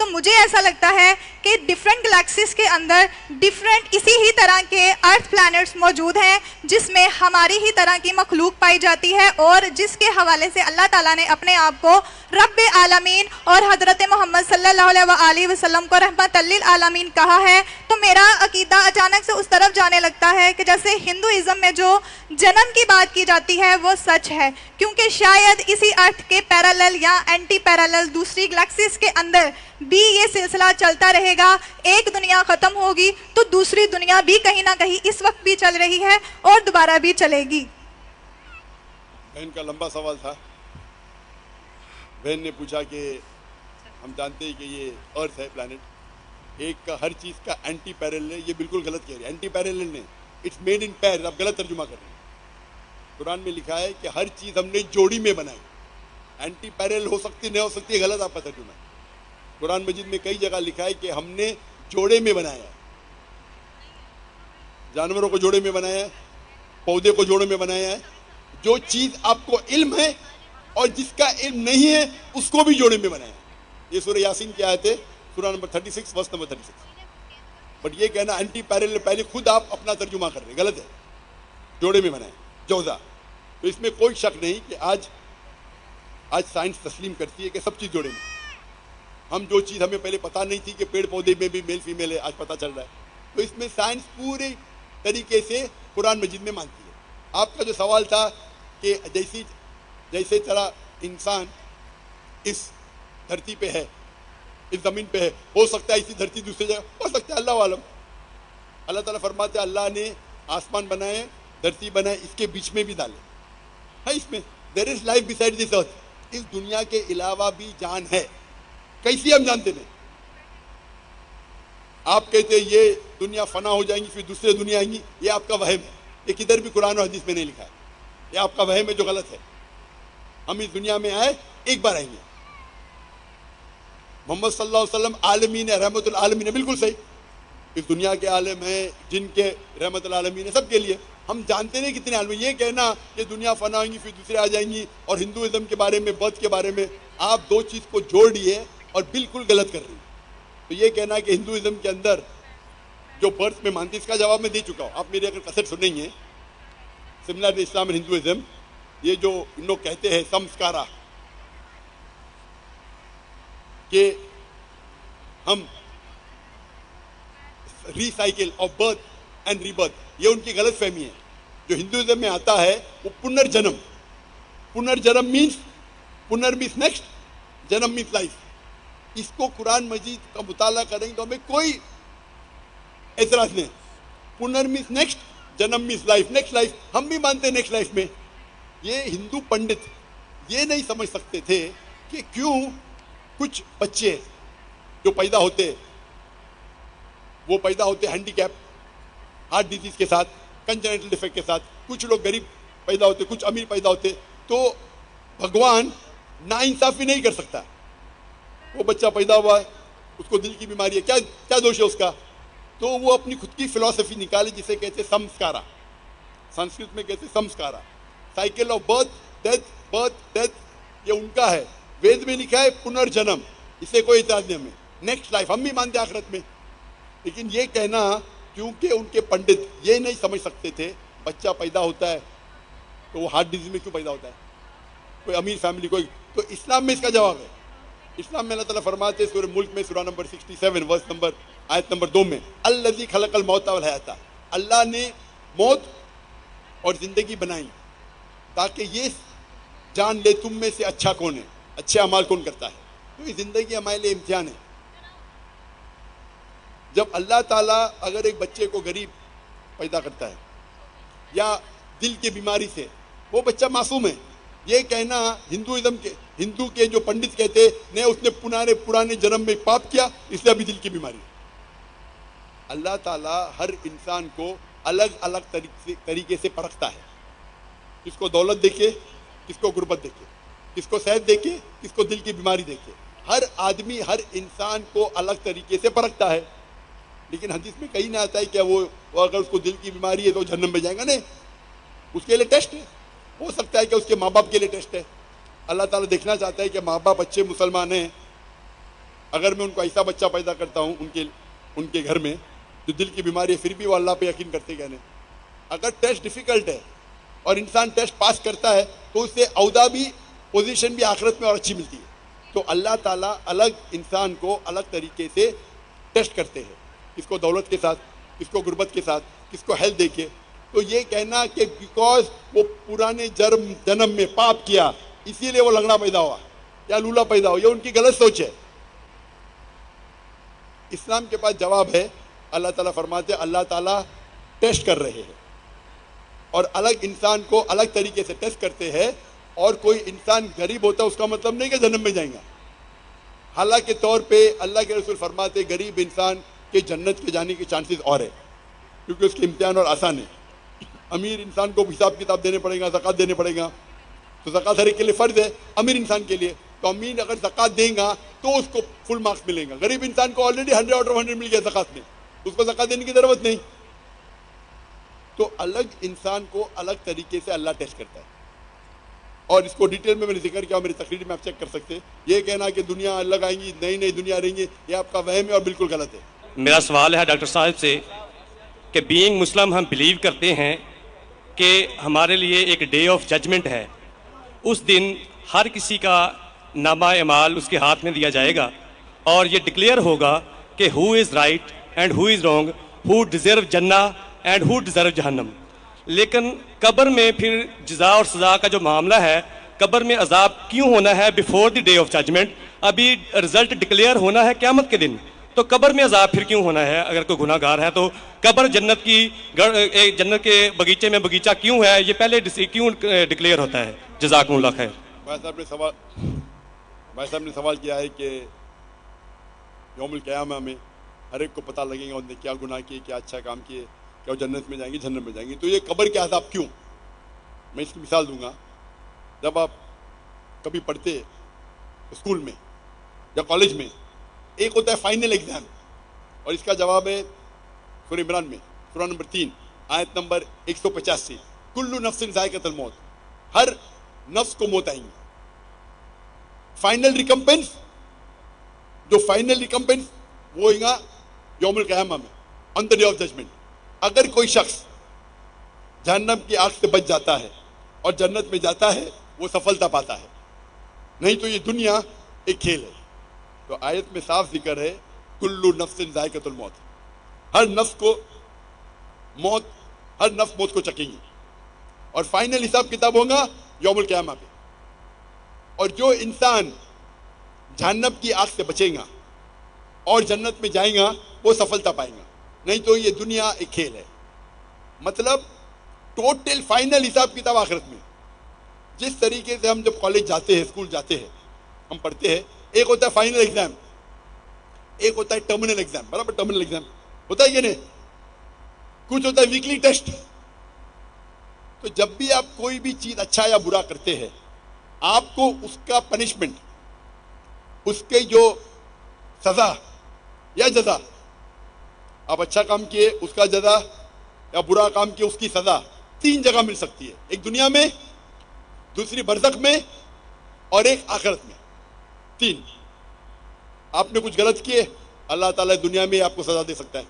تو مجھے ایسا لگتا ہے کہ ڈفرینٹ گلیکسیز کے اندر ڈفرینٹ اسی ہی طرح کے ارتھ پلانٹس موجود ہیں جس میں ہماری ہی طرح کی مخلوق پائی جاتی ہے، اور جس کے حوالے سے اللہ تعالیٰ نے اپنے آپ کو رب عالمین اور حضرت محمد صلی اللہ علیہ وآلہ وسلم کو رحمت للعالمین کہا ہے۔ تو میرا عقیدہ اچانک سے اس طرف جانے لگتا ہے کہ جیسے ہندوازم میں جو جنم کی بات کی جاتی ہے وہ سچ ہے، کیونکہ شاید اسی ارتھ کے پیرالل یا اینٹی پیرالل دوسری گلیکسیز کے اندر بھی یہ سلسلہ چلتا رہے گا۔ ایک دنیا ختم ہوگی تو دوسری دنیا بھی کہیں نہ کہیں اس وقت بھی چل رہی ہے اور دوبارہ بھی چلے گی۔ بہن کا لمبا سوال تھا۔ بہن نے پوچھا کہ ہم جانتے ہیں کہ یہ ارتھ ہے، پلانٹ، ایک کا ہر چیز کا اینٹی پیرالل ہے، یہ بالکل غلط کہہ رہے ہیں۔ اینٹی پیرالل نہیں، اٹس میڈ ان پیئر، آپ غلط ترجمہ کر رہے ہیں۔ قرآن میں لکھا ہے کہ ہر چیز ہم نے جوڑی میں بنائی، اینٹی پیرالل ہو سکتی نہیں ہو سکتی ہے، غلط آپ کا ترجمہ ہے۔ قرآن مجید میں کئی جگہ لکھا ہے کہ ہم نے جوڑے میں بنایا ہے، جانوروں کو جوڑے میں بنایا ہے، پودے کو جوڑے میں بنایا ہے۔ جو چیز آپ کو علم ہے اور جس کا علم نہیں ہے اس کو بھی جوڑے میں بنایا ہے۔ یہ سورہ یاسین کی آیت ہے، سورہ نمبر 36 ورس نمبر 36۔ بٹ یہ کہنا اینٹی پیرالل، پہلے خود آپ اپنا ترجمہ کر رہے ہیں، غلط ہے۔ جوڑے میں بنایا جوزا، تو اس میں کوئی شک نہیں کہ آج سائنس تسلیم کرتی ہے کہ سب چیز جوڑے میں۔ ہم جو چیز ہمیں پہلے پتہ نہیں تھی کہ پیڑ پودے میں بھی میل فیمیل ہے، آج پتہ چل رہا ہے۔ تو اس میں سائنس پورے طریقے سے قرآن مجید میں مانتی ہے۔ آپ کا جو سوال تھا کہ جیسے طرح انسان اس دھرتی پہ ہے، اس زمین پہ ہے، ہو سکتا ہے اسی دھرتی دوسری جگہ ہو سکتا ہے، اللہ عالم۔ اللہ تعالیٰ فرماتے ہیں اللہ نے آسمان بنائے، دھرتی بنائے، اس کے بیچ میں بھی ڈالے ہے، اس میں دیر از لائف بسائڈ دس ارتھ، اس دنیا کے علاوہ بھی جان ہے۔ کیسی ہم جانتے نہیں؟ آپ کہتے ہیں یہ دنیا فنا ہو جائیں گی پھر دوسرے دنیا آئیں گی، یہ آپ کا وہم ہے، یہ کدھر بھی قرآن و حدیث میں نہیں لکھا ہے، یہ آپ کا وہم ہے جو غلط ہے۔ ہم اس دنیا میں آئے، ایک بار آئیں گے۔ محمد صلی اللہ علیہ وسلم عالمین ہے، رحمت العالمین ہے، بالکل صحیح۔ اس دنیا کے عالم ہیں، جن کے رحمت العالمین ہے، سب کے لیے۔ ہم جانتے نہیں کتنے عالم ہیں۔ یہ کہنا کہ دنیا فنا ہوئیں گی پھر دوسرے آ جائیں گی، اور ہندوازم کے بارے میں، بدھ کے بارے میں آپ دو چیز کو جوڑ لیے اور بالکل غلط کر رہی ہیں۔ تو یہ کہنا کہ ہندوازم کے اندر جو برتھ میں مانتی، اس کا جواب میں دے چکا ہوں، آپ میری اگر کسٹ سنیں گے، سملر اسلام اینڈ ہندوازم، یہ جو ان لوگ کہتے ہیں سمسکارا، کہ ہم recycle of birth and rebirth, یہ ان کی غلط فہمی ہے۔ جو ہندوازم میں آتا ہے وہ پنرجنم، پنرجنم مینس، پنر مینس نیکسٹ، جنم مینس لائف۔ اس کو قرآن مجید کا مطالعہ کریں تو ہمیں کوئی اعتراض نہیں۔ پنر مینس نیکسٹ، جنم مینس لائف، نیکسٹ لائف، ہم بھی مانتے ہیں نیکسٹ لائف میں۔ یہ ہندو پنڈت یہ نہیں سمجھ سکتے تھے کہ کیوں کچھ بچے جو پیدا ہوتے وہ پیدا ہوتے ہینڈی کیپ، ہارٹ ڈیزیز کے ساتھ، کنجنیٹل ڈیفیکٹ کے ساتھ، کچھ لوگ غریب پیدا ہوتے، کچھ امیر پیدا ہوتے، تو بھگوان ناانصافی نہیں کر سکتا۔ وہ بچہ پیدا ہوا، اس کو دل کی بیماری ہے، کیا دوش ہے اس کا؟ تو وہ اپنی خود کی فلسفی نکالی جسے کہتے سمسکارا، سنسکرت میں کہتے سمسکارا، سائیکل آف برتھ ڈیتھ، یہ ان کا ہے۔ وید میں لکھا ہے پنرجنم، اسے کوئی اعتراض نہیں ہمیں۔ نیکسٹ لائف ہم بھی مانتے آخرت میں، لیکن یہ کہنا کیونکہ ان کے پنڈت یہ نہیں سمجھ سکتے تھے بچہ پیدا ہوتا ہے تو وہ ہارٹ ڈیزیز میں کیوں پیدا ہوتا ہے، کوئی امیر فیملی کوئی، تو اسلام میں اس کا جواب ہے۔ اسلام میں اللہ تعالیٰ فرماتے ہیں سورہ ملک میں، سورہ نمبر 67 ورس نمبر آیت نمبر 2 میں، الذی خلق الموت والحیات، اللہ نے موت اور زندگی بنائی تاکہ یہ جان لے تم میں سے اچھا کون ہے، اچھے اعمال کون کرتا ہے۔ تو یہ زندگی ہمارے لیے امتحان ہے۔ جب اللہ تعالیٰ اگر ایک بچے کو غریب پیدا کرتا ہے یا دل کی بیماری سے، وہ بچہ معصوم ہے۔ یہ کہنا ہندو کے جو پنڈت کہتے نہیں، اس نے پرانے جنم میں پاپ کیا اس لیے ابھی دل کی بیماری۔ اللہ تعالیٰ ہر انسان کو الگ الگ طریقے سے پرکھتا ہے، کس کو دولت دیکھے، کس کو غربت دیکھے، کس کو صحت دیکھے، کس کو دل کی بیماری دیکھے۔ ہر آدمی ہر انسان کو الگ طریقے سے پرکھتا ہے، لیکن حدیث میں کہیں نہ آتا ہے کہ وہ اگر اس کو دل کی بیماری ہے تو جہنم میں جائے گا، نہیں، اس کے لیے ٹیسٹ ہے۔ ہو سکتا ہے کہ اس کے ماں باپ کے لیے ٹیسٹ ہے۔ اللہ تعالیٰ دیکھنا چاہتا ہے کہ ماں باپ اچھے مسلمان ہیں اگر میں ان کو ایسا بچہ پیدا کرتا ہوں ان کے گھر میں جو دل کی بیماری ہے، پھر بھی وہ اللہ پہ یقین کرتے کیا نہیں؟ اگر ٹیسٹ ڈیفیکلٹ ہے اور انسان ٹیسٹ پاس کرتا ہے تو اسے عہدہ بھی، پوزیشن بھی آخرت میں اور اچھی ملتی ہے. تو اللہ تعالیٰ الگ انسان کو الگ طریقے سے ٹیسٹ کرتے ہیں، کس کو دولت کے ساتھ، کس کو غربت کے ساتھ، کس کو ہیلتھ دے کے. تو یہ کہنا کہ بیکاز وہ پرانے جنم میں پاپ کیا اسی لیے وہ لنگڑا پیدا ہوا یا لولا پیدا ہوا، یہ ان کی غلط سوچ ہے. اسلام کے پاس جواب ہے. اللہ تعالیٰ فرماتے ہیں اللہ تعالیٰ ٹیسٹ کر رہے ہیں اور الگ انسان کو الگ طریقے سے ٹیسٹ کرتے ہیں. اور کوئی انسان غریب ہوتا ہے اس کا مطلب نہیں کہ جنم میں جائیں گا. حالانکہ طور پہ اللہ کے رسول فرماتے غریب انسان کے جنت کے جانے کے چانسز اور ہے، کیونکہ اس کے امتحان اور آسان ہے. امیر انسان کو حساب کتاب دینے پڑے گا، زکوٰۃ دینے پڑے گا، تو زکوٰۃ ہر ایک کے لیے فرض ہے امیر انسان کے لیے. تو امیر اگر زکوٰۃ دیں گا تو اس کو فل مارکس ملیں گا. غریب انسان کو آلریڈی 100 آؤٹ آف 100 مل گیا زکوٰۃ میں، اس کو زکوٰۃ دینے کی ضرورت نہیں. تو الگ انسان کو الگ طریقے سے اللہ ٹیسٹ کرتا ہے. اور اس کو ڈیٹیل میں نے ذکر کیا، میری تقریر میں آپ چیک کر سکتے. یہ کہنا کہ دنیا الگ آئیں گی، نئی نئی دنیا رہیں گی، یہ آپ کا وہم ہے اور بالکل غلط ہے. میرا سوال ہے ڈاکٹر صاحب سے کہ بینگ مسلم ہم بلیو کرتے ہیں کہ ہمارے لیے ایک ڈے آف ججمنٹ ہے. اس دن ہر کسی کا نامہ اعمال اس کے ہاتھ میں دیا جائے گا اور یہ ڈکلیئر ہوگا کہ who is right and who is wrong, who deserve جنہ اینڈ ہو ڈیزرو جہنم. لیکن قبر میں پھر جزا اور سزا کا جو معاملہ ہے، قبر میں عذاب کیوں ہونا ہے before the day of judgement? ابھی رزلٹ ڈکلیئر ہونا ہے قیامت کے دن، تو قبر میں عذاب پھر کیوں ہونا ہے؟ اگر کوئی گناہ گار ہے تو قبر جنت جنت کے بغیچے میں بغیچہ کیوں ہے؟ یہ پہلے کیوں ڈکلیئر ہوتا ہے؟ جزاکم اللہ خیر. بھائی صاحب نے سوال کیا ہے کہ یوم القیامہ میں ہر ایک کو پتہ لگے گا انہوں نے کیا گناہ کیے، کیا اچھا کام کیے، کیا وہ جنت میں جائیں گے، جہنم میں جائیں گے. تو یہ قبر کے عذاب کیوں؟ میں اس کی مثال دوں گا. جب آپ کبھی پڑھتے اسکول میں یا کالج میں، ایک ہوتا ہے فائنل ایگزام، اور اس کا جواب ہے سورہ عمران میں سورہ نمبر 3 آیت نمبر 185، کل نفس ذائقۃ الموت، ہر نفس کو موت آئیں گی. فائنل ریکمپنس، جو فائنل ریکمپنس وہ ہوئے گا یوم القیامہ میں، آن دا ڈے آف ججمنٹ. اگر کوئی شخص جہنم کی آگ سے بچ جاتا ہے اور جنت میں جاتا ہے وہ سفلتا پاتا ہے، نہیں تو یہ دنیا ایک کھیل ہے. تو آیت میں صاف ذکر ہے کل نفس ذائقۃ الموت، ہر نفس کو موت، ہر نفس موت کو چکیں گی. اور فائنل حساب کتاب ہوگا یوم القیامہ پہ. اور جو انسان جہنم کی آگ سے بچیں گا اور جنت میں جائیں گا وہ سفلتا پائیں گا، نہیں تو یہ دنیا ایک کھیل ہے. مطلب ٹوٹل فائنل حساب کتاب آخرت میں. جس طریقے سے ہم جب کالج جاتے ہیں، اسکول جاتے ہیں، ہم پڑھتے ہیں، ایک ہوتا ہے فائنل ایگزام، ایک ہوتا ہے ٹرمینل ایگزام. برابر ٹرمینل ایگزام ہوتا ہے کہ نہیں؟ کچھ ہوتا ہے ویکلی ٹیسٹ. تو جب بھی آپ کوئی بھی چیز اچھا یا برا کرتے ہیں، آپ کو اس کا پنشمنٹ، اس کے جو سزا یا جزا، آپ اچھا کام کیے اس کا جزا یا برا کام کیے اس کی سزا 3 جگہ مل سکتی ہے. ایک دنیا میں، دوسری برزخ میں اور ایک آخرت میں. 3. آپ نے کچھ غلط کیے، اللہ تعالیٰ دنیا میں آپ کو سزا دے سکتا ہے.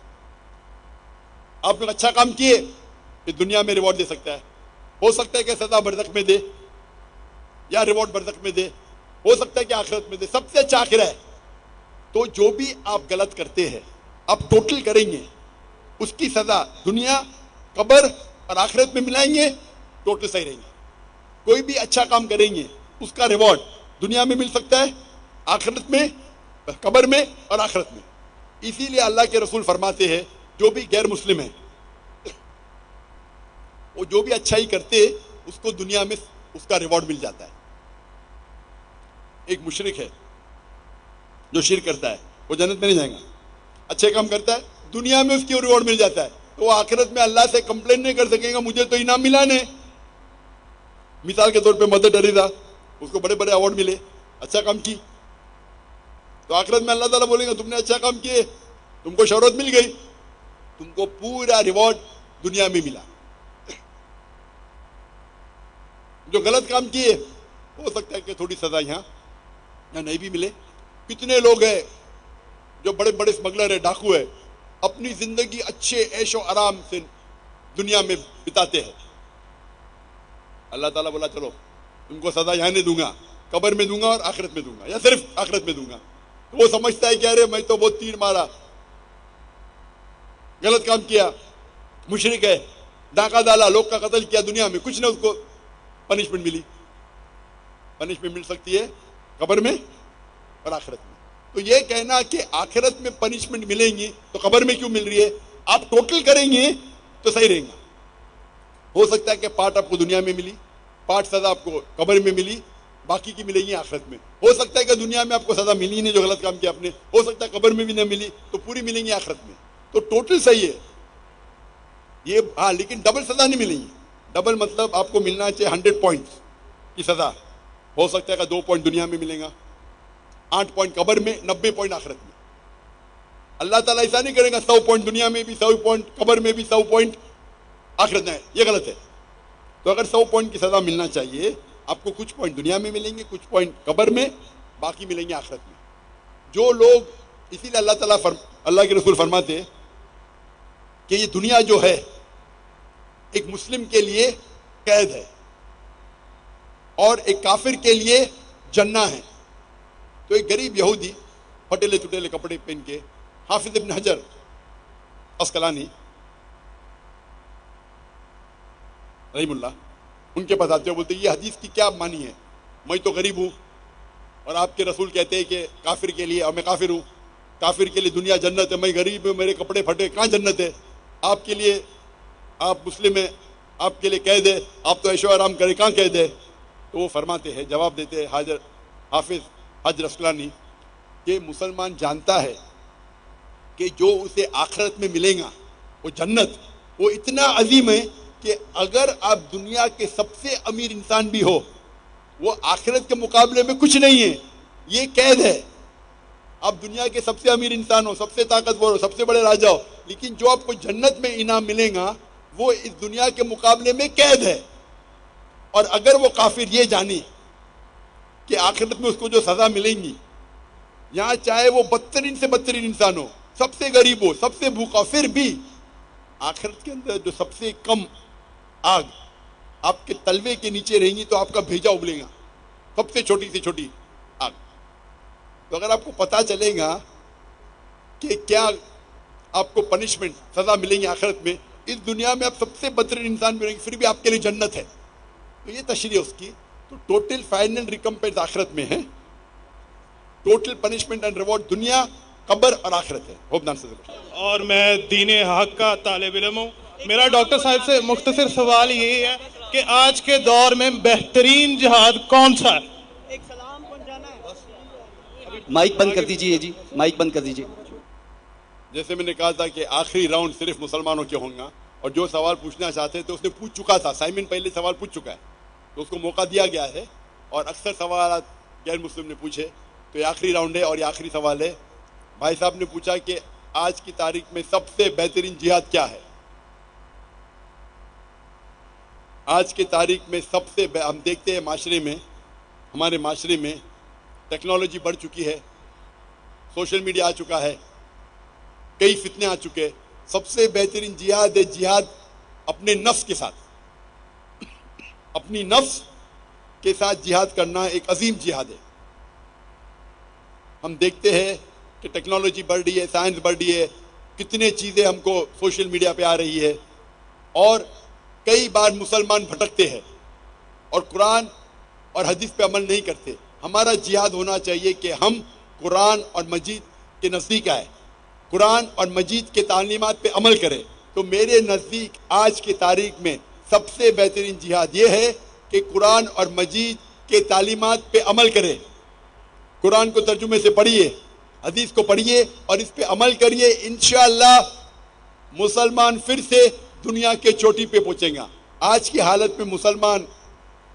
آپ نے اچھا کام کیے کہ دنیا میں ریوارڈ دے سکتا ہے. ہو سکتا ہے کہ سزا برزخ میں دے یا ریوارڈ برزخ میں دے، ہو سکتا ہے کہ آخرت میں دے. سب سے اچھا آخرہ ہے. تو جو بھی آپ غلط کرتے ہیں آپ ٹوٹل کریں گے، اس کی سزا دنیا، قبر اور آخرت میں ملائیں گے، ٹوٹل صحیح رہیں گے. کوئی بھی اچھا کام کریں گے اس کا ریوارڈ دنیا میں مل سکتا ہے، آخرت میں، قبر میں اور آخرت میں. اسی لیے اللہ کے رسول فرماتے ہیں جو بھی غیر مسلم ہے وہ جو بھی اچھائی کرتے اس کو دنیا میں اس کا ریوارڈ مل جاتا ہے. ایک مشرک ہے جو شرک کرتا ہے وہ جنت میں نہیں جائے گا. اچھے کام کرتا ہے دنیا میں اس کی ریوارڈ مل جاتا ہے، تو وہ آخرت میں اللہ سے کمپلین نہیں کر سکے گا مجھے تو انعام ملا نہیں. مثال کے طور پہ مدر ٹریسا، اس کو بڑے بڑے ایوارڈ ملے، اچھا کام کی. تو آخرت میں اللہ تعالیٰ بولے گا تم نے اچھا کام کیے، تم کو شہرت مل گئی، تم کو پورا ریوارڈ دنیا میں ملا. جو غلط کام کیے ہو سکتا ہے کہ تھوڑی سزا یہاں نہیں بھی ملے. کتنے لوگ ہیں جو بڑے بڑے اسمگلر ہے, ڈاکو ہے, اپنی زندگی اچھے عیش و آرام سے دنیا میں بتاتے ہیں. اللہ تعالیٰ بولا چلو تم کو سزا یہاں نہیں دوں گا, قبر میں دوں گا اور آخرت میں دوں گا, یا صرف آخرت میں دوں گا. تو وہ سمجھتا ہے کہ ارے میں تو بہت تیر مارا, غلط کام کیا, مشرک ہے, ڈاکہ ڈالا, لوگ کا قتل کیا دنیا میں, کچھ نہ اس کو پنشمنٹ ملی. پنشمنٹ مل سکتی ہے قبر میں اور آخرت میں. تو یہ کہنا کہ آخرت میں پنشمنٹ ملیں گی تو قبر میں کیوں مل رہی ہے, آپ ٹوٹل کریں گے تو صحیح رہیں گا. ہو سکتا ہے کہ پارٹ آپ کو دنیا میں ملی, پارٹ سزا آپ کو قبر میں ملی, باقی کی ملے گی آخرت میں. ہو سکتا ہے کہ دنیا میں آپ کو سزا ملی نہیں جو غلط کام کیا آپ نے, ہو سکتا ہے قبر میں بھی نہ ملی تو پوری ملیں گی آخرت میں. تو ٹوٹل صحیح ہے یہ. ہاں لیکن ڈبل سزا نہیں ملیں گی. ڈبل مطلب آپ کو ملنا چاہیے 100 پوائنٹس کی سزا. ہو سکتا ہے کہ 2 پوائنٹ دنیا میں ملیں گا, 8 پوائنٹ قبر میں, 90 پوائنٹ آخرت میں. اللہ تعالیٰ ایسا نہیں کرے گا 100 پوائنٹ دنیا میں بھی, 100 پوائنٹ قبر میں بھی, 100 پوائنٹ آخرت میں. یہ غلط ہے. تو اگر 100 پوائنٹ کی سزا ملنا چاہیے, آپ کو کچھ پوائنٹ دنیا میں ملیں گے, کچھ پوائنٹ قبر میں, باقی ملیں گے آخرت میں. جو لوگ, اسی لیے اللہ تعالیٰ اللہ کے رسول فرماتے کہ یہ دنیا جو ہے ایک مسلم کے لیے قید ہے اور ایک کافر کے لیے جنہ ہے. تو ایک غریب یہودی پھٹیلے چٹیلے کپڑے پہن کے, حافظ ابن حجر اسقلانی رحم اللہ, ان کے پاس آتے ہو, بولتے یہ حدیث کی کیا معنی ہے, میں تو غریب ہوں اور آپ کے رسول کہتے ہیں کہ کافر کے لیے, اور میں کافر ہوں, کافر کے لیے دنیا جنت ہے, میں غریب ہوں, میرے کپڑے پھٹے, کہاں جنت ہے؟ آپ کے لیے, آپ مسلم ہیں, آپ کے لیے قید ہے, آپ تو عیش و آرام کریں, کہاں قید ہے؟ تو وہ فرماتے ہیں, جواب دیتے ہیں حافظ حجر اسقلانی کہ مسلمان جانتا ہے کہ جو اسے آخرت میں ملے گا وہ جنت, وہ اتنا عظیم ہے کہ اگر آپ دنیا کے سب سے امیر انسان بھی ہو, وہ آخرت کے مقابلے میں کچھ نہیں ہے. یہ قید ہے. آپ دنیا کے سب سے امیر انسان ہو, سب سے طاقتور ہو, سب سے بڑے راجا ہو, لیکن جو آپ کو جنت میں انعام ملے گا وہ اس دنیا کے مقابلے میں قید ہے. اور اگر وہ کافر یہ جانے کہ آخرت میں اس کو جو سزا ملیں گی, یہاں چاہے وہ بدترین سے بدترین انسان ہو, سب سے غریب ہو, سب سے بھوکا, پھر بھی آخرت کے اندر جو سب سے کم آگ آپ کے تلوے کے نیچے رہیں گی تو آپ کا بھیجا ابلے گا, سب سے چھوٹی آگ. تو اگر آپ کو پتا چلے گا کہ کیا آپ کو پنشمنٹ سزا ملیں گی آخرت میں, اس دنیا میں آپ سب سے بدترین انسان بھی رہیں گے, پھر بھی آپ کے لیے جنت ہے, تو یہ تشریح اس کی. تو ٹوٹل فائنل ریکمپنس آخرت میں ہے, ٹوٹل پنشمنٹ اینڈ ریوارڈ دنیا, قبر اور آخرت ہے. اور میں دین حق کا طالب علم ہوں. میرا ڈاکٹر صاحب سے مختصر سوال یہی ہے کہ آج کے دور میں بہترین جہاد کون سا ہے؟ مائک بند کر دیجئے جی, مائک بند کر دیجئے. جیسے میں نے کہا تھا کہ آخری راؤنڈ صرف مسلمانوں کے ہوں گا, اور جو سوال پوچھنا چاہتے تو اس نے پوچھ چکا تھا, سائمن پہلے سوال پوچھ چکا ہے تو اس کو موقع دیا گیا ہے, اور اکثر سوالات غیر مسلم نے پوچھے, تو یہ آخری راؤنڈ ہے اور یہ آخری سوال ہے. بھائی صاحب نے پوچھا کہ آج کی تاریخ میں سب سے بہترین جہاد کیا ہے. آج کی تاریخ میں سب سے ہم دیکھتے ہیں معاشرے میں, ہمارے معاشرے میں ٹیکنالوجی بڑھ چکی ہے, سوشل میڈیا آ چکا ہے, کئی فتنے آ چکے. سب سے بہترین جہاد ہے جہاد اپنے نفس کے ساتھ, اپنی نفس کے ساتھ جہاد کرنا ایک عظیم جہاد ہے. ہم دیکھتے ہیں کہ ٹیکنالوجی بڑھ رہی ہے, سائنس بڑھ رہی ہے, کتنے چیزیں ہم کو سوشل میڈیا پہ آ رہی ہے, اور کئی بار مسلمان بھٹکتے ہیں اور قرآن اور حدیث پہ عمل نہیں کرتے. ہمارا جہاد ہونا چاہیے کہ ہم قرآن اور مجید کے نزدیک آئے, قرآن اور مجید کے تعلیمات پہ عمل کریں. تو میرے نزدیک آج کی تاریخ میں سب سے بہترین جہاد یہ ہے کہ قرآن اور مجید کے تعلیمات پہ عمل کرے. قرآن کو ترجمے سے پڑھیے, حدیث کو پڑھیے اور اس پہ عمل کریے. انشاءاللہ مسلمان پھر سے دنیا کے چوٹی پہ پہنچیں گا. آج کی حالت میں مسلمان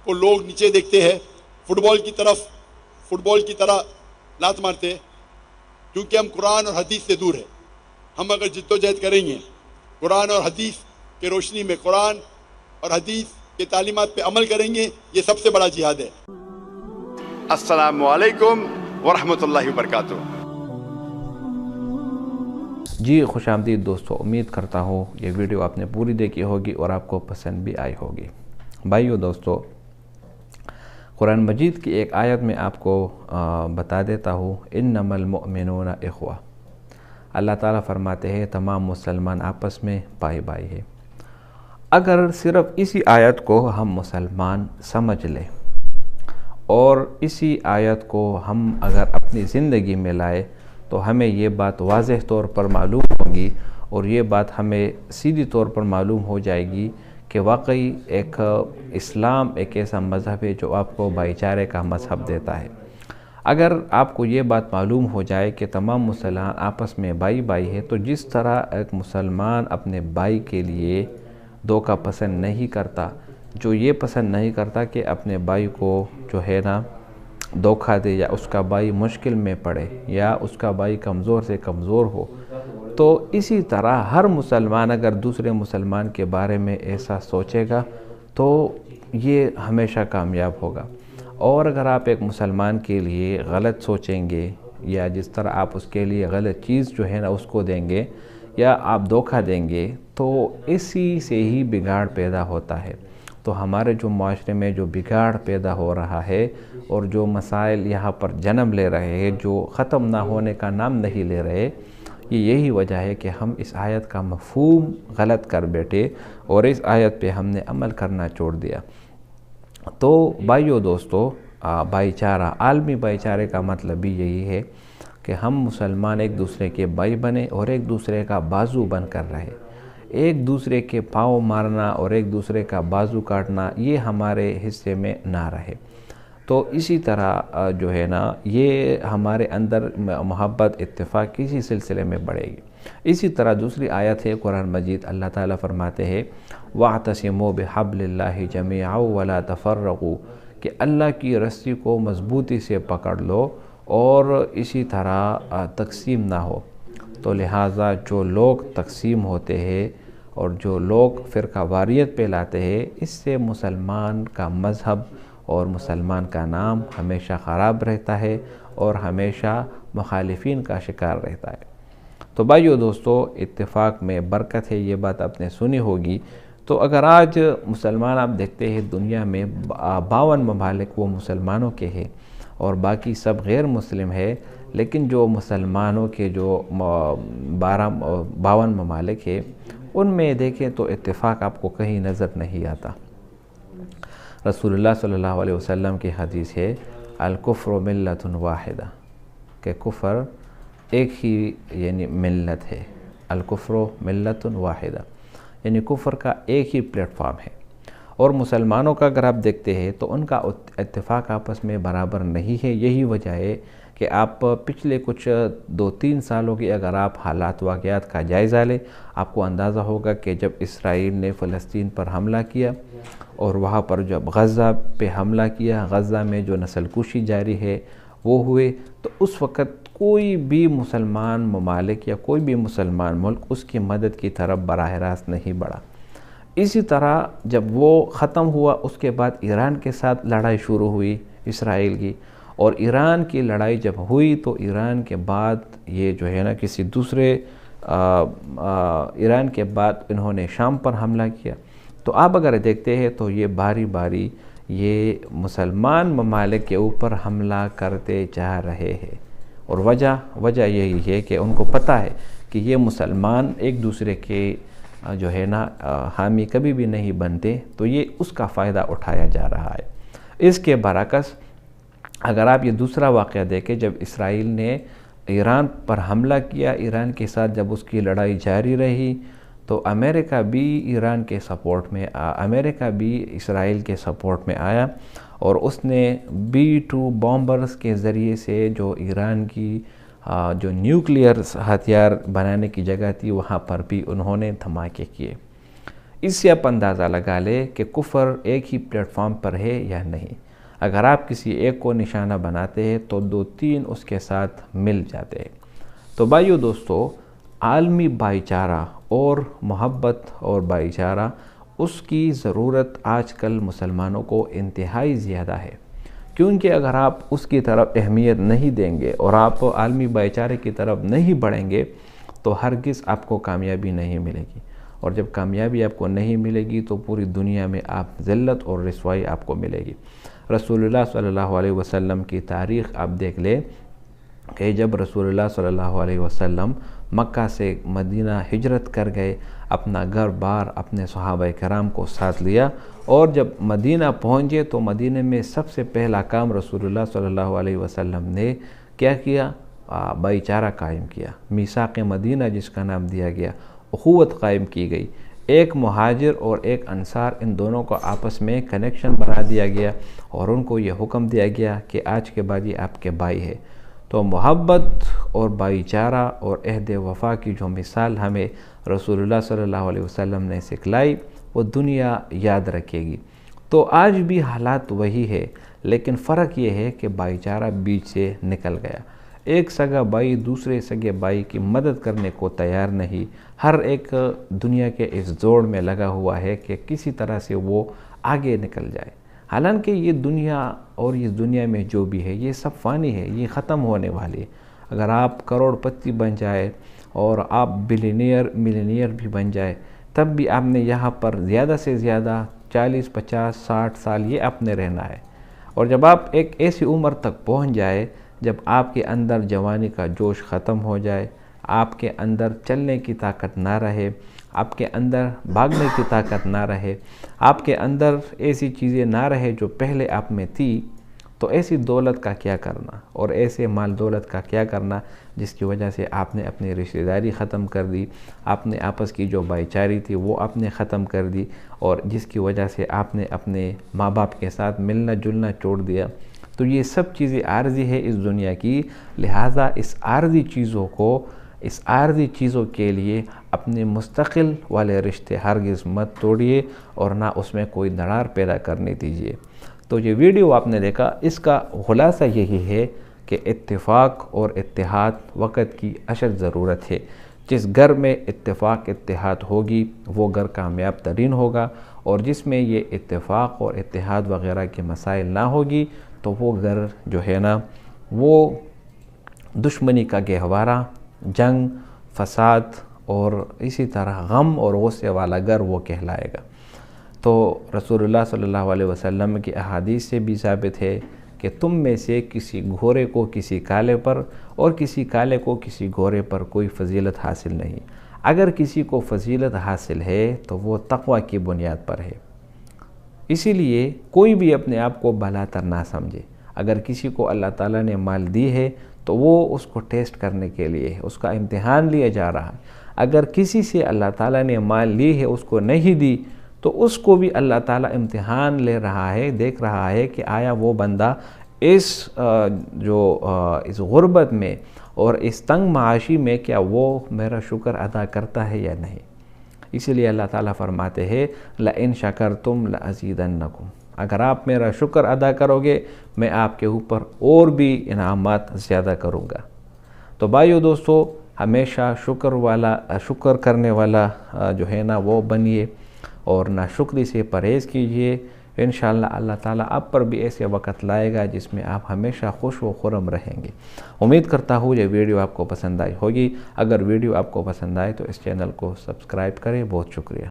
کو لوگ نیچے دیکھتے ہیں, فٹ بال کی طرح لات مارتے ہیں, کیونکہ ہم قرآن اور حدیث سے دور ہیں. ہم اگر جد و جہد کریں گے, قرآن اور حدیث کے روشنی میں قرآن اور حدیث کے تعلیمات پہ عمل کریں گے, یہ سب سے بڑا جہاد ہے. السلام علیکم ورحمۃ اللہ وبرکاتہ. جی خوش آمدید دوستو، امید کرتا ہوں یہ ویڈیو آپ نے پوری دیکھی ہوگی اور آپ کو پسند بھی آئی ہوگی۔ بھائیو دوستو، قرآن مجید کی ایک آیت میں آپ کو بتا دیتا ہوں، انما المؤمنون اخوہ۔ اللہ تعالیٰ فرماتے ہیں تمام مسلمان آپس میں بھائی بھائی ہے۔ اگر صرف اسی آیت کو ہم مسلمان سمجھ لیں اور اسی آیت کو ہم اگر اپنی زندگی میں لائے تو ہمیں یہ بات واضح طور پر معلوم ہوگی اور یہ بات ہمیں سیدھی طور پر معلوم ہو جائے گی کہ واقعی ایک اسلام ایک ایسا مذہب ہے جو آپ کو بھائی چارے کا مذہب دیتا ہے۔ اگر آپ کو یہ بات معلوم ہو جائے کہ تمام مسلمان آپس میں بھائی بھائی ہے، تو جس طرح ایک مسلمان اپنے بھائی کے لیے دھوکہ پسند نہیں کرتا، جو یہ پسند نہیں کرتا کہ اپنے بھائی کو جو ہے نا دھوکہ دے یا اس کا بھائی مشکل میں پڑے یا اس کا بھائی کمزور سے کمزور ہو، تو اسی طرح ہر مسلمان اگر دوسرے مسلمان کے بارے میں ایسا سوچے گا تو یہ ہمیشہ کامیاب ہوگا۔ اور اگر آپ ایک مسلمان کے لیے غلط سوچیں گے یا جس طرح آپ اس کے لیے غلط چیز جو ہے نا اس کو دیں گے یا آپ دھوکہ دیں گے، تو اسی سے ہی بگاڑ پیدا ہوتا ہے۔ تو ہمارے جو معاشرے میں جو بگاڑ پیدا ہو رہا ہے اور جو مسائل یہاں پر جنم لے رہے ہیں، جو ختم نہ ہونے کا نام نہیں لے رہے، یہ یہی وجہ ہے کہ ہم اس آیت کا مفہوم غلط کر بیٹھے اور اس آیت پہ ہم نے عمل کرنا چھوڑ دیا۔ تو بھائیو دوستو، بھائی چارہ، عالمی بھائی چارے کا مطلب بھی یہی ہے کہ ہم مسلمان ایک دوسرے کے بھائی بنے اور ایک دوسرے کا بازو بن کر رہے۔ ایک دوسرے کے پاؤں مارنا اور ایک دوسرے کا بازو کاٹنا یہ ہمارے حصے میں نہ رہے۔ تو اسی طرح جو ہے نا یہ ہمارے اندر محبت اتفاق کسی سلسلے میں بڑھے گی۔ اسی طرح دوسری آیت ہے قرآن مجید، اللہ تعالیٰ فرماتے ہیں وَاعْتَصِمُوا بِحَبْلِ اللَّهِ جَمِيعًا وَلَا تَفَرَّقُوا، کہ اللہ کی رسی کو مضبوطی سے پکڑ لو اور اسی طرح تقسیم نہ ہو۔ تو لہٰذا جو لوگ تقسیم ہوتے ہیں اور جو لوگ فرقہ واریت پہ لاتے ہیں، اس سے مسلمان کا مذہب اور مسلمان کا نام ہمیشہ خراب رہتا ہے اور ہمیشہ مخالفین کا شکار رہتا ہے۔ تو بھائیو دوستو، اتفاق میں برکت ہے، یہ بات آپ نے سنی ہوگی۔ تو اگر آج مسلمان آپ دیکھتے ہیں دنیا میں 52 ممالک وہ مسلمانوں کے ہیں اور باقی سب غیر مسلم ہے، لیکن جو مسلمانوں کے جو 52 ممالک ہیں ان میں دیکھیں تو اتفاق آپ کو کہیں نظر نہیں آتا۔ رسول اللہ صلی اللہ علیہ وسلم کی حدیث ہے الکفر ملت واحدہ، کہ کفر ایک ہی یعنی ملت ہے۔ الکفر ملت واحدہ یعنی کفر کا ایک ہی پلیٹ فارم ہے۔ اور مسلمانوں کا اگر آپ دیکھتے ہیں تو ان کا اتفاق آپس میں برابر نہیں ہے۔ یہی وجہ ہے کہ آپ پچھلے کچھ 2-3 سالوں کی اگر آپ حالات واقعات کا جائزہ لیں، آپ کو اندازہ ہوگا کہ جب اسرائیل نے فلسطین پر حملہ کیا اور وہاں پر جب غزہ پہ حملہ کیا، غزہ میں جو نسل کشی جاری ہے وہ ہوئے، تو اس وقت کوئی بھی مسلمان ممالک یا کوئی بھی مسلمان ملک اس کی مدد کی طرف براہ راست نہیں بڑھا۔ اسی طرح جب وہ ختم ہوا، اس کے بعد ایران کے ساتھ لڑائی شروع ہوئی اسرائیل کی، اور ایران کی لڑائی جب ہوئی تو ایران کے بعد یہ جو ہے نا کسی دوسرے ایران کے بعد انہوں نے شام پر حملہ کیا۔ تو آپ اگر دیکھتے ہیں تو یہ باری باری یہ مسلمان ممالک کے اوپر حملہ کرتے جا رہے ہیں، اور وجہ یہی ہے کہ ان کو پتہ ہے کہ یہ مسلمان ایک دوسرے کے جو ہے نا حامی کبھی بھی نہیں بنتے، تو یہ اس کا فائدہ اٹھایا جا رہا ہے۔ اس کے برعکس اگر آپ یہ دوسرا واقعہ دیکھیں، جب اسرائیل نے ایران پر حملہ کیا، ایران کے ساتھ جب اس کی لڑائی جاری رہی، تو امریکہ بھی ایران کے سپورٹ میں امریکہ بھی اسرائیل کے سپورٹ میں آیا، اور اس نے B-2 بامبرز کے ذریعے سے جو ایران کی جو نیوکلیئر ہتھیار بنانے کی جگہ تھی وہاں پر بھی انہوں نے دھماکے کیے۔ اس سے آپ اندازہ لگا لے کہ کفر ایک ہی پلیٹ فارم پر ہے یا نہیں۔ اگر آپ کسی ایک کو نشانہ بناتے ہیں تو 2-3 اس کے ساتھ مل جاتے ہیں۔ تو بھائیو دوستو، عالمی بھائی چارہ اور محبت اور بھائی چارہ، اس کی ضرورت آج کل مسلمانوں کو انتہائی زیادہ ہے، کیونکہ اگر آپ اس کی طرف اہمیت نہیں دیں گے اور آپ عالمی بھائی چارے کی طرف نہیں بڑھیں گے تو ہرگز آپ کو کامیابی نہیں ملے گی، اور جب کامیابی آپ کو نہیں ملے گی تو پوری دنیا میں آپ ذلت اور رسوائی آپ کو ملے گی۔ رسول اللہ صلی اللہ علیہ وسلم کی تاریخ آپ دیکھ لیں کہ جب رسول اللہ صلی اللہ علیہ وسلم مکہ سے مدینہ ہجرت کر گئے، اپنا گھر بار اپنے صحابہ کرام کو ساتھ لیا، اور جب مدینہ پہنچے تو مدینہ میں سب سے پہلا کام رسول اللہ صلی اللہ علیہ وسلم نے کیا کیا؟ بھائی چارہ قائم کیا۔ میثاق مدینہ جس کا نام دیا گیا، اخوت قائم کی گئی، ایک مہاجر اور ایک انصار، ان دونوں کو آپس میں کنیکشن بنا دیا گیا، اور ان کو یہ حکم دیا گیا کہ آج کے بعد یہ آپ کے بھائی ہے۔ تو محبت اور بھائی چارہ اور عہد وفا کی جو مثال ہمیں رسول اللہ صلی اللہ علیہ وسلم نے سکھلائی، وہ دنیا یاد رکھے گی۔ تو آج بھی حالات وہی ہے، لیکن فرق یہ ہے کہ بھائی چارہ بیچ سے نکل گیا۔ ایک سگا بھائی دوسرے سگے بھائی کی مدد کرنے کو تیار نہیں، ہر ایک دنیا کے اس دوڑ میں لگا ہوا ہے کہ کسی طرح سے وہ آگے نکل جائے۔ حالانکہ یہ دنیا اور اس دنیا میں جو بھی ہے یہ سب فانی ہے، یہ ختم ہونے والی ہے۔ اگر آپ کروڑ پتی بن جائے اور آپ ملینئر بھی بن جائے، تب بھی آپ نے یہاں پر زیادہ سے زیادہ 40 50 60 سال یہ آپ نے رہنا ہے۔ اور جب آپ ایک ایسی عمر تک پہنچ جائے جب آپ کے اندر جوانی کا جوش ختم ہو جائے، آپ کے اندر چلنے کی طاقت نہ رہے، آپ کے اندر بھاگنے کی طاقت نہ رہے، آپ کے اندر ایسی چیزیں نہ رہے جو پہلے آپ میں تھی، تو ایسی دولت کا کیا کرنا اور ایسے مال دولت کا کیا کرنا جس کی وجہ سے آپ نے اپنی رشتہ داری ختم کر دی، آپ نے آپس کی جو بھائی چاری تھی وہ آپ نے ختم کر دی، اور جس کی وجہ سے آپ نے اپنے ماں باپ کے ساتھ ملنا جلنا چھوڑ دیا۔ تو یہ سب چیزیں عارضی ہے اس دنیا کی، لہٰذا اس عارضی چیزوں کے لیے اپنے مستقل والے رشتے ہرگز مت توڑیے، اور نہ اس میں کوئی دراڑ پیدا کرنے دیجیے۔ تو یہ ویڈیو آپ نے دیکھا، اس کا خلاصہ یہی ہے کہ اتفاق اور اتحاد وقت کی اشد ضرورت ہے۔ جس گھر میں اتفاق اتحاد ہوگی وہ گھر کامیاب ترین ہوگا، اور جس میں یہ اتفاق اور اتحاد وغیرہ کے مسائل نہ ہوگی تو وہ گھر جو ہے نا وہ دشمنی کا گہوارہ، جنگ، فساد اور اسی طرح غم اور غصے والا گھر وہ کہلائے گا۔ تو رسول اللہ صلی اللہ علیہ وسلم کی احادیث سے بھی ثابت ہے کہ تم میں سے کسی گھوڑے کو کسی کالے پر اور کسی کالے کو کسی گھوڑے پر کوئی فضیلت حاصل نہیں۔ اگر کسی کو فضیلت حاصل ہے تو وہ تقوی کی بنیاد پر ہے۔ اسی لیے کوئی بھی اپنے آپ کو بالاتر نہ سمجھے۔ اگر کسی کو اللہ تعالیٰ نے مال دی ہے تو وہ اس کو ٹیسٹ کرنے کے لیے اس کا امتحان لیا جا رہا ہے۔ اگر کسی سے اللہ تعالیٰ نے مال لی ہے اس کو نہیں دی تو اس کو بھی اللہ تعالیٰ امتحان لے رہا ہے، دیکھ رہا ہے کہ آیا وہ بندہ اس غربت میں اور اس تنگ معاشی میں کیا وہ میرا شکر ادا کرتا ہے یا نہیں۔ اسی لیے اللہ تعالیٰ فرماتے ہیں لَإِن شَكَرْتُمْ لَأَزِيدَنَّكُمْ، اگر آپ میرا شکر ادا کرو گے میں آپ کے اوپر اور بھی انعامات زیادہ کروں گا۔ تو بھائیو دوستو، ہمیشہ شکر کرنے والا جو ہے نا وہ بنیے، اور ناشکری سے پرہیز کیجئے۔ انشاءاللہ اللہ تعالیٰ آپ پر بھی ایسے وقت لائے گا جس میں آپ ہمیشہ خوش و خرم رہیں گے۔ امید کرتا ہوں یہ ویڈیو آپ کو پسند آئی ہوگی۔ اگر ویڈیو آپ کو پسند آئے تو اس چینل کو سبسکرائب کریں۔ بہت شکریہ۔